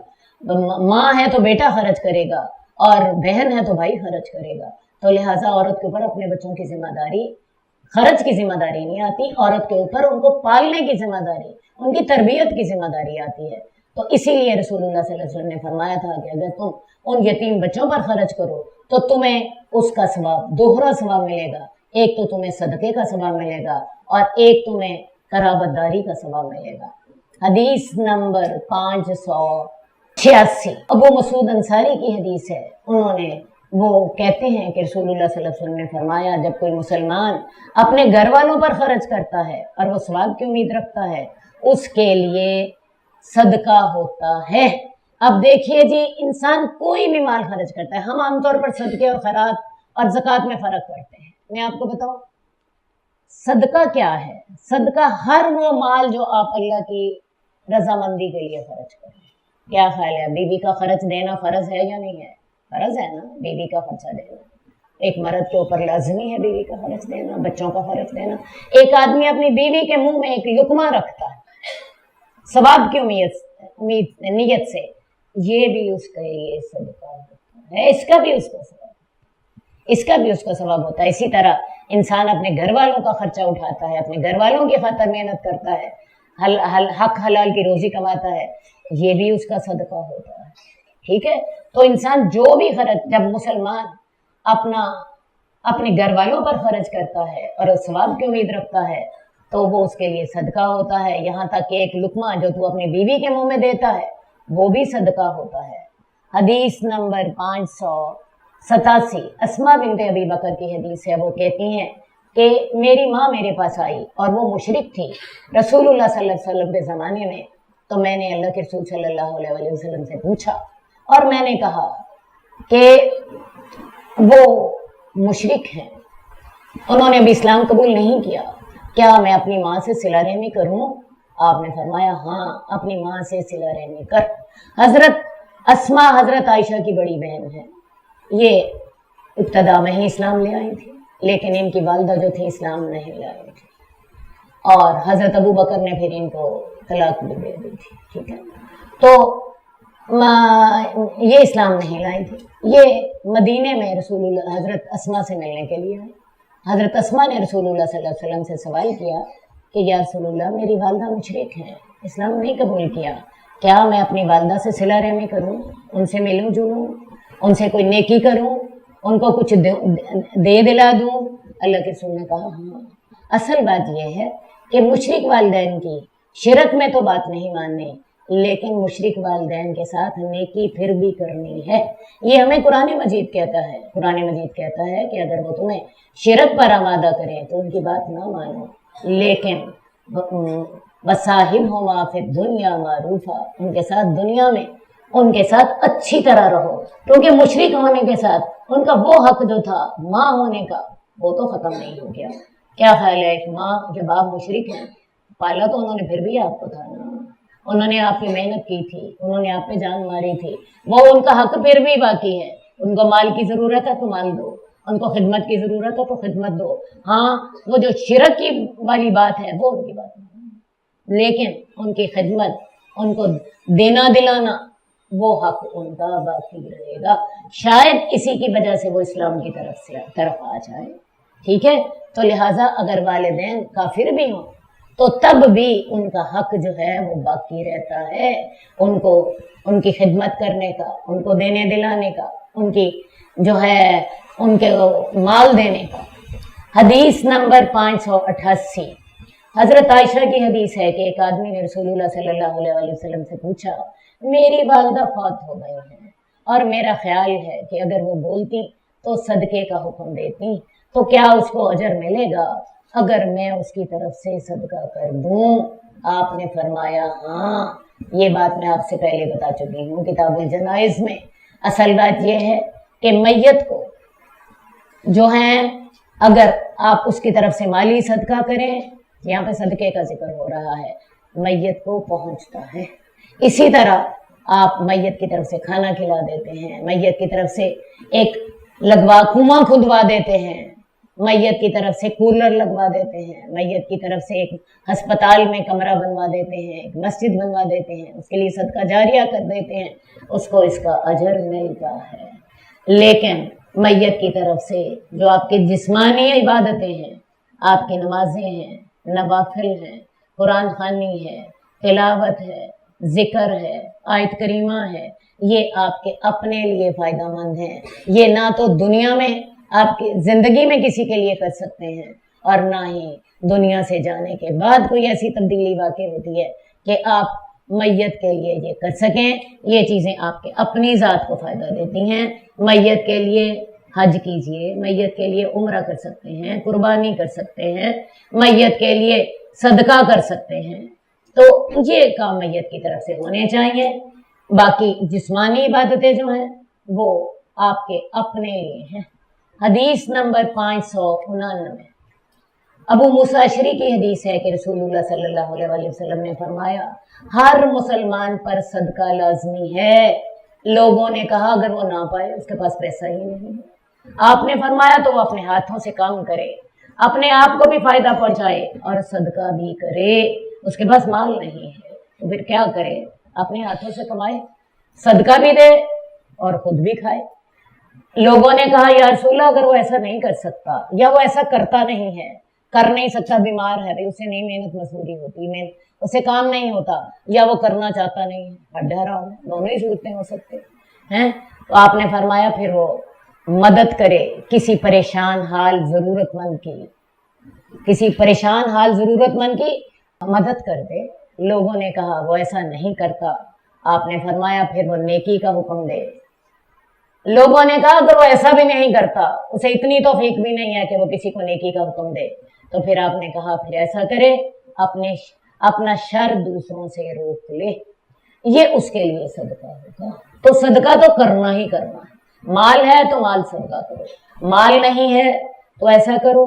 ماں ہے تو بیٹا خرچ کرے گا، اور بہن ہے تو بھائی خرچ کرے گا۔ تو لہٰذا عورت کے اوپر اپنے بچوں کی ذمہ داری، خرچ کی ذمہ داری نہیں آتی، عورت کے اوپر ان کو پالنے کی ذمہ داری، ان کی تربیت کی ذمہ داری آتی ہے۔ تو اسی لیے رسول اللہ صلی اللہ علیہ وسلم نے فرمایا تھا کہ اگر تم ان یتیم بچوں پر خرچ کرو تو تمہیں اس کا ثواب دوہرا ثواب ملے گا، ایک تو تمہیں صدقے کا ثواب ملے گا اور ایک تمہیں قرابت داری کا ثواب ملے گا۔ حدیث نمبر 586 ابو مسعود انصاری کی حدیث ہے۔ وہ کہتے ہیں کہ رسول اللہ صلی اللہ علیہ وسلم نے فرمایا جب کوئی مسلمان اپنے گھر والوں پر خرچ کرتا ہے اور وہ ثواب کی امید رکھتا ہے اس کے لیے صدقہ ہوتا ہے۔ اب دیکھیے جی، انسان کوئی بھی مال خرچ کرتا ہے، ہم عام طور پر صدقے اور خیرات اور زکوٰۃ میں فرق کرتے ہیں۔ میں آپ کو بتاؤں صدقہ کیا ہے؟ صدقہ ہر وہ مال جو آپ اللہ کی رضامندی کے لیے خرچ کریں۔ کیا خیال ہے، بیوی کا خرچ دینا فرض ہے یا نہیں ہے؟ فرض ہے نا، بیوی کا خرچہ دینا ایک مرد کے اوپر لازمی ہے، بیوی کا خرچ دینا، بچوں کا خرچ دینا۔ ایک آدمی اپنی بیوی کے منہ میں ایک لقمہ رکھتا ہے ثواب کی نیت سے، یہ بھی اس کا یہ صدقہ ہوتا ہے، اس کا بھی اس کا ثواب ہوتا ہے۔ اسی طرح انسان اپنے گھر والوں کا خرچہ اٹھاتا ہے، اپنے گھر والوں کی خاطر محنت کرتا ہے، حق حلال کی روزی کماتا ہے، یہ بھی اس کا صدقہ ہوتا ہے۔ ٹھیک ہے، تو انسان جو بھی خرچ، جب مسلمان اپنے گھر والوں پر خرچ کرتا ہے اور ثواب کی امید رکھتا ہے تو وہ اس کے لیے صدقہ ہوتا ہے۔ یہاں تک کہ ایک لقمہ جو تو اپنی بیوی کے منہ میں دیتا ہے وہ بھی صدقہ ہوتا ہے۔ حدیث نمبر 587 اسماء بنت ابی بکر کی حدیث ہے۔ وہ کہتی ہیں کہ میری ماں میرے پاس آئی اور وہ مشرک تھی رسول اللہ صلی اللہ علیہ وسلم کے زمانے میں، تو میں نے اللہ کے رسول صلی اللہ علیہ وسلم سے پوچھا اور میں نے کہا کہ وہ مشرک ہیں، انہوں نے ابھی اسلام قبول نہیں کیا، کیا میں اپنی ماں سے صلہ رحمی کروں؟ آپ نے فرمایا ہاں، اپنی ماں سے صلہ رحمی کر۔ حضرت اسماء حضرت عائشہ کی بڑی بہن ہے، یہ ابتدا میں ہی اسلام لے آئی تھی، لیکن ان کی والدہ جو تھی اسلام نہیں لے آئی تھی، اور حضرت ابو بکر نے پھر ان کو طلاق بھی دے دی تھی۔ ٹھیک ہے، تو یہ اسلام نہیں لائی تھی، یہ مدینے میں رسول اللہ حضرت اسماء سے ملنے کے لیے آئی۔ حضرت اسماء نے رسول اللہ صلی اللہ علیہ وسلم سے سوال کیا کہ یا رسول اللہ میری والدہ مشرک ہیں، اسلام نہیں قبول کیا، کیا میں اپنی والدہ سے صلہ رحمی کروں، ان سے ملوں جلوں، ان سے کوئی نیکی کروں، ان کو کچھ دے دلا دوں؟ اللہ کے رسول نے کہا ہاں۔ اصل بات یہ ہے کہ مشرک والدین کی شرک میں تو بات نہیں ماننی، لیکن مشرک والدین کے ساتھ نیکی پھر بھی کرنی ہے۔ یہ ہمیں قرآن مجید کہتا ہے، قرآن مجید کہتا ہے کہ اگر وہ تمہیں شرک پر آمادہ کریں تو ان کی بات نہ مانو، لیکن وصاحبہما فی الدنیا معروفا، ان کے ساتھ دنیا میں ان کے ساتھ اچھی طرح رہو، کیونکہ مشرک ہونے کے ساتھ ان کا وہ حق جو تھا ماں ہونے کا وہ تو ختم نہیں ہو گیا۔ کیا خیال ہے، ایک ماں جب آپ مشرک ہیں، پالا تو انہوں نے پھر بھی آپ کو تھا نا، انہوں نے آپ کی محنت کی تھی، انہوں نے آپ پہ جان ماری تھی، وہ ان کا حق پھر بھی باقی ہے۔ ان کو مال کی ضرورت ہے تو مال دو، ان کو خدمت کی ضرورت ہے تو خدمت دو۔ ہاں، وہ جو شرک کی والی بات ہے وہ ان کی بات نہیں، لیکن ان کی خدمت، ان کو دینا دلانا، وہ حق ان کا باقی رہے گا۔ شاید اسی کی وجہ سے وہ اسلام کی طرف آ جائے۔ ٹھیک ہے، تو لہٰذا اگر والدین کافر بھی ہوں تو تب بھی ان کا حق جو ہے وہ باقی رہتا ہے، ان کو ان کی خدمت کرنے کا، ان کو دینے دلانے کا، ان کی جو ہے ان کے مال دینے کا۔ حدیث نمبر 588 حضرت عائشہ کی حدیث ہے کہ ایک آدمی نے رسول اللہ صلی اللہ علیہ وسلم سے پوچھا میری والدہ فوت ہو گئی ہیں اور میرا خیال ہے کہ اگر وہ بولتی تو صدقے کا حکم دیتی تو کیا اس کو اجر ملے گا اگر میں اس کی طرف سے صدقہ کر دوں؟ آپ نے فرمایا ہاں، یہ بات میں آپ سے پہلے بتا چکی ہوں کتاب الجنائز میں۔ اصل بات یہ ہے کہ میت کو جو ہے اگر آپ اس کی طرف سے مالی صدقہ کریں، یہاں پہ صدقے کا ذکر ہو رہا ہے، میت کو پہنچتا ہے۔ اسی طرح آپ میت کی طرف سے کھانا کھلا دیتے ہیں، میت کی طرف سے ایک کنواں کھدوا دیتے ہیں، میت کی طرف سے کولر لگوا دیتے ہیں، میت کی طرف سے ایک ہسپتال میں کمرہ بنوا دیتے ہیں، ایک مسجد بنوا دیتے ہیں، اس کے لیے صدقہ جاریہ کر دیتے ہیں، اس کو اس کا اجر ملتا ہے۔ لیکن میت کی طرف سے جو آپ کی جسمانی عبادتیں ہیں، آپ کی نمازیں ہیں، نوافل ہیں، قرآن خوانی ہے، تلاوت ہے، ذکر ہے، آیت کریمہ ہے، یہ آپ کے اپنے لیے فائدہ مند ہیں۔ یہ نہ تو دنیا میں آپ کی زندگی میں کسی کے لیے کر سکتے ہیں اور نہ ہی دنیا سے جانے کے بعد کوئی ایسی تبدیلی واقع ہوتی ہے کہ آپ میت کے لیے یہ کر سکیں۔ یہ چیزیں آپ کے اپنی ذات کو فائدہ دیتی ہیں۔ میت کے لیے حج کیجئے، میت کے لیے عمرہ کر سکتے ہیں، قربانی کر سکتے ہیں، میت کے لیے صدقہ کر سکتے ہیں، تو یہ کام میت کی طرف سے ہونے چاہیے۔ باقی جسمانی عبادتیں جو ہیں وہ آپ کے اپنے لیے ہیں۔ حدیث نمبر 599 ابو موسیٰ اشعری کی حدیث ہے کہ رسول اللہ صلی اللہ علیہ وسلم نے فرمایا ہر مسلمان پر صدقہ لازمی ہے۔ لوگوں نے کہا اگر وہ نہ پائے، اس کے پاس پیسہ ہی نہیں ہے، آپ نے فرمایا تو وہ اپنے ہاتھوں سے کام کرے، اپنے آپ کو بھی فائدہ پہنچائے اور صدقہ بھی کرے۔ اس کے پاس مال نہیں ہے تو پھر کیا کرے؟ اپنے ہاتھوں سے کمائے، صدقہ بھی دے اور خود بھی کھائے۔ لوگوں نے کہا یا رسول اللہ اگر وہ ایسا نہیں کر سکتا یا وہ ایسا کرتا نہیں ہے، کر نہیں سکتا، بیمار ہے، اسے نہیں محنت مزدوری ہوتی، اسے کام نہیں ہوتا، یا وہ کرنا چاہتا نہیں ہے، ہڈ حرام ہے، دونوں ہی صورتیں ہو سکتے ہیں، تو آپ نے فرمایا پھر وہ مدد کرے کسی پریشان حال ضرورت مند کی، کسی پریشان حال ضرورت مند کی مدد کر دے۔ لوگوں نے کہا وہ ایسا نہیں کرتا، آپ نے فرمایا پھر وہ نیکی کا حکم دے۔ لوگوں نے کہا اگر وہ ایسا بھی نہیں کرتا، اسے اتنی توفیق بھی نہیں ہے کہ وہ کسی کو نیکی کا حکم دے، تو پھر آپ نے کہا پھر ایسا کرے، اپنا شر دوسروں سے روک لے، یہ اس کے لیے صدقہ ہوگا۔ تو صدقہ تو کرنا ہی کرنا ہے، مال ہے تو مال صدقہ کرو، مال نہیں ہے تو ایسا کرو،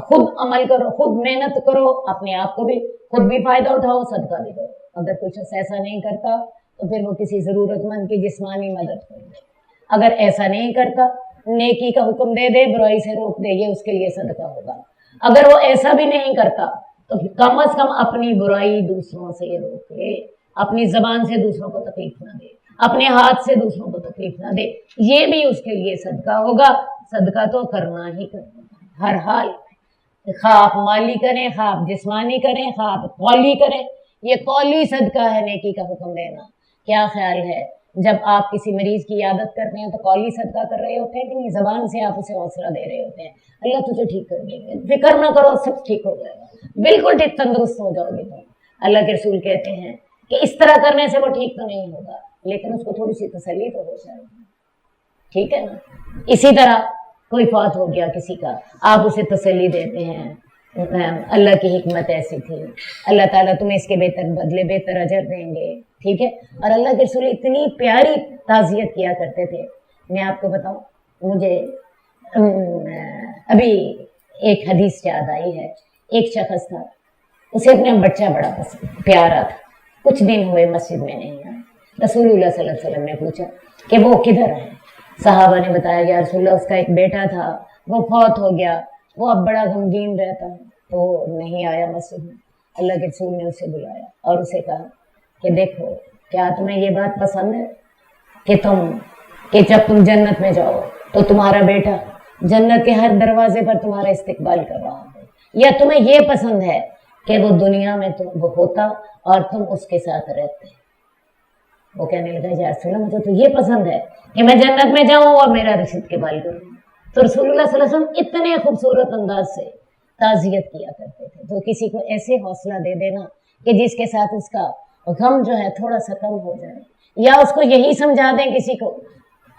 خود عمل کرو، خود محنت کرو، اپنے آپ کو بھی خود بھی فائدہ اٹھاؤ، صدقہ بھی کرو۔ اگر کچھ ایسا نہیں کرتا تو پھر وہ کسی ضرورت مند کی جسمانی مدد کرے، اگر ایسا نہیں کرتا نیکی کا حکم دے دے، برائی سے روک دے، یہ اس کے لیے صدقہ ہوگا۔ اگر وہ ایسا بھی نہیں کرتا تو کم از کم اپنی برائی دوسروں سے روکے، اپنی زبان سے دوسروں کو تکلیف نہ دے، اپنے ہاتھ سے دوسروں کو تکلیف نہ دے، یہ بھی اس کے لیے صدقہ ہوگا۔ صدقہ تو کرنا ہی کرنا ہے ہر حال میں، خواہ آپ مالی کریں، خواہ آپ جسمانی کریں، خواہ آپ قولی کریں، یہ قولی صدقہ ہے نیکی کا حکم دینا۔ کیا خیال ہے جب آپ کسی مریض کی عیادت کرتے ہیں تو قولی صدقہ کر رہے ہوتے ہیں کہ نہیں؟ زبان سے آپ اسے حوصلہ دے رہے ہوتے ہیں، اللہ تجھے ٹھیک کر دیں گے، فکر نہ کرو، سب ٹھیک ہو جائے گا، بالکل ٹھیک، تندرست ہو جاؤ گے۔ تو اللہ کے رسول کہتے ہیں کہ اس طرح کرنے سے وہ ٹھیک تو نہیں ہوگا، لیکن اس کو تھوڑی سی تسلی تو ہو جائے گی، ٹھیک ہے نا؟ اسی طرح کوئی فوت ہو گیا کسی کا، آپ اسے تسلی دیتے ہیں، اللہ کی حکمت ایسی تھی، اللہ تعالیٰ تمہیں اس کے بہتر بدلے بہتر اجر دیں گے، ٹھیک ہے؟ اور اللہ کے رسول اتنی پیاری تعزیت کیا کرتے تھے۔ میں آپ کو بتاؤں، مجھے ابھی ایک حدیث یاد آئی ہے، ایک شخص تھا، اسے اپنا بچہ بڑا پیارا تھا، کچھ دن ہوئے مسجد میں نہیں آیا، رسول اللہ صلی اللہ علیہ وسلم نے پوچھا کہ وہ کدھر ہے؟ صحابہ نے بتایا یا رسول اللہ اس کا ایک بیٹا تھا، وہ فوت ہو گیا، وہ اب بڑا غمگین رہتا ہے تو نہیں آیا مسجد میں۔ اللہ کے رسول نے اسے بلایا اور اسے کہا کہ دیکھو کیا تمہیں یہ بات پسند ہے کہ جب تم جنت میں جاؤ تو تمہارا بیٹا جنت کے ہر دروازے پر تمہارا استقبال کر رہا ہے، یا تمہیں یہ پسند ہے کہ وہ دنیا میں وہ ہوتا اور تم اس کے ساتھ رہتے؟ وہ کہنے لگا یا رسول اللہ مجھے تو یہ پسند ہے کہ میں جنت میں جاؤں اور میرا استقبال کروں۔ تو رسول اللہ صلی اللہ علیہ وسلم اتنے خوبصورت انداز سے تعزیت کیا کرتے تھے۔ تو کسی کو ایسے حوصلہ دے دینا کہ جس کے ساتھ اس کا غم جو ہے تھوڑا سا کم ہو جائے، یا اس کو یہی سمجھا دیں کسی کو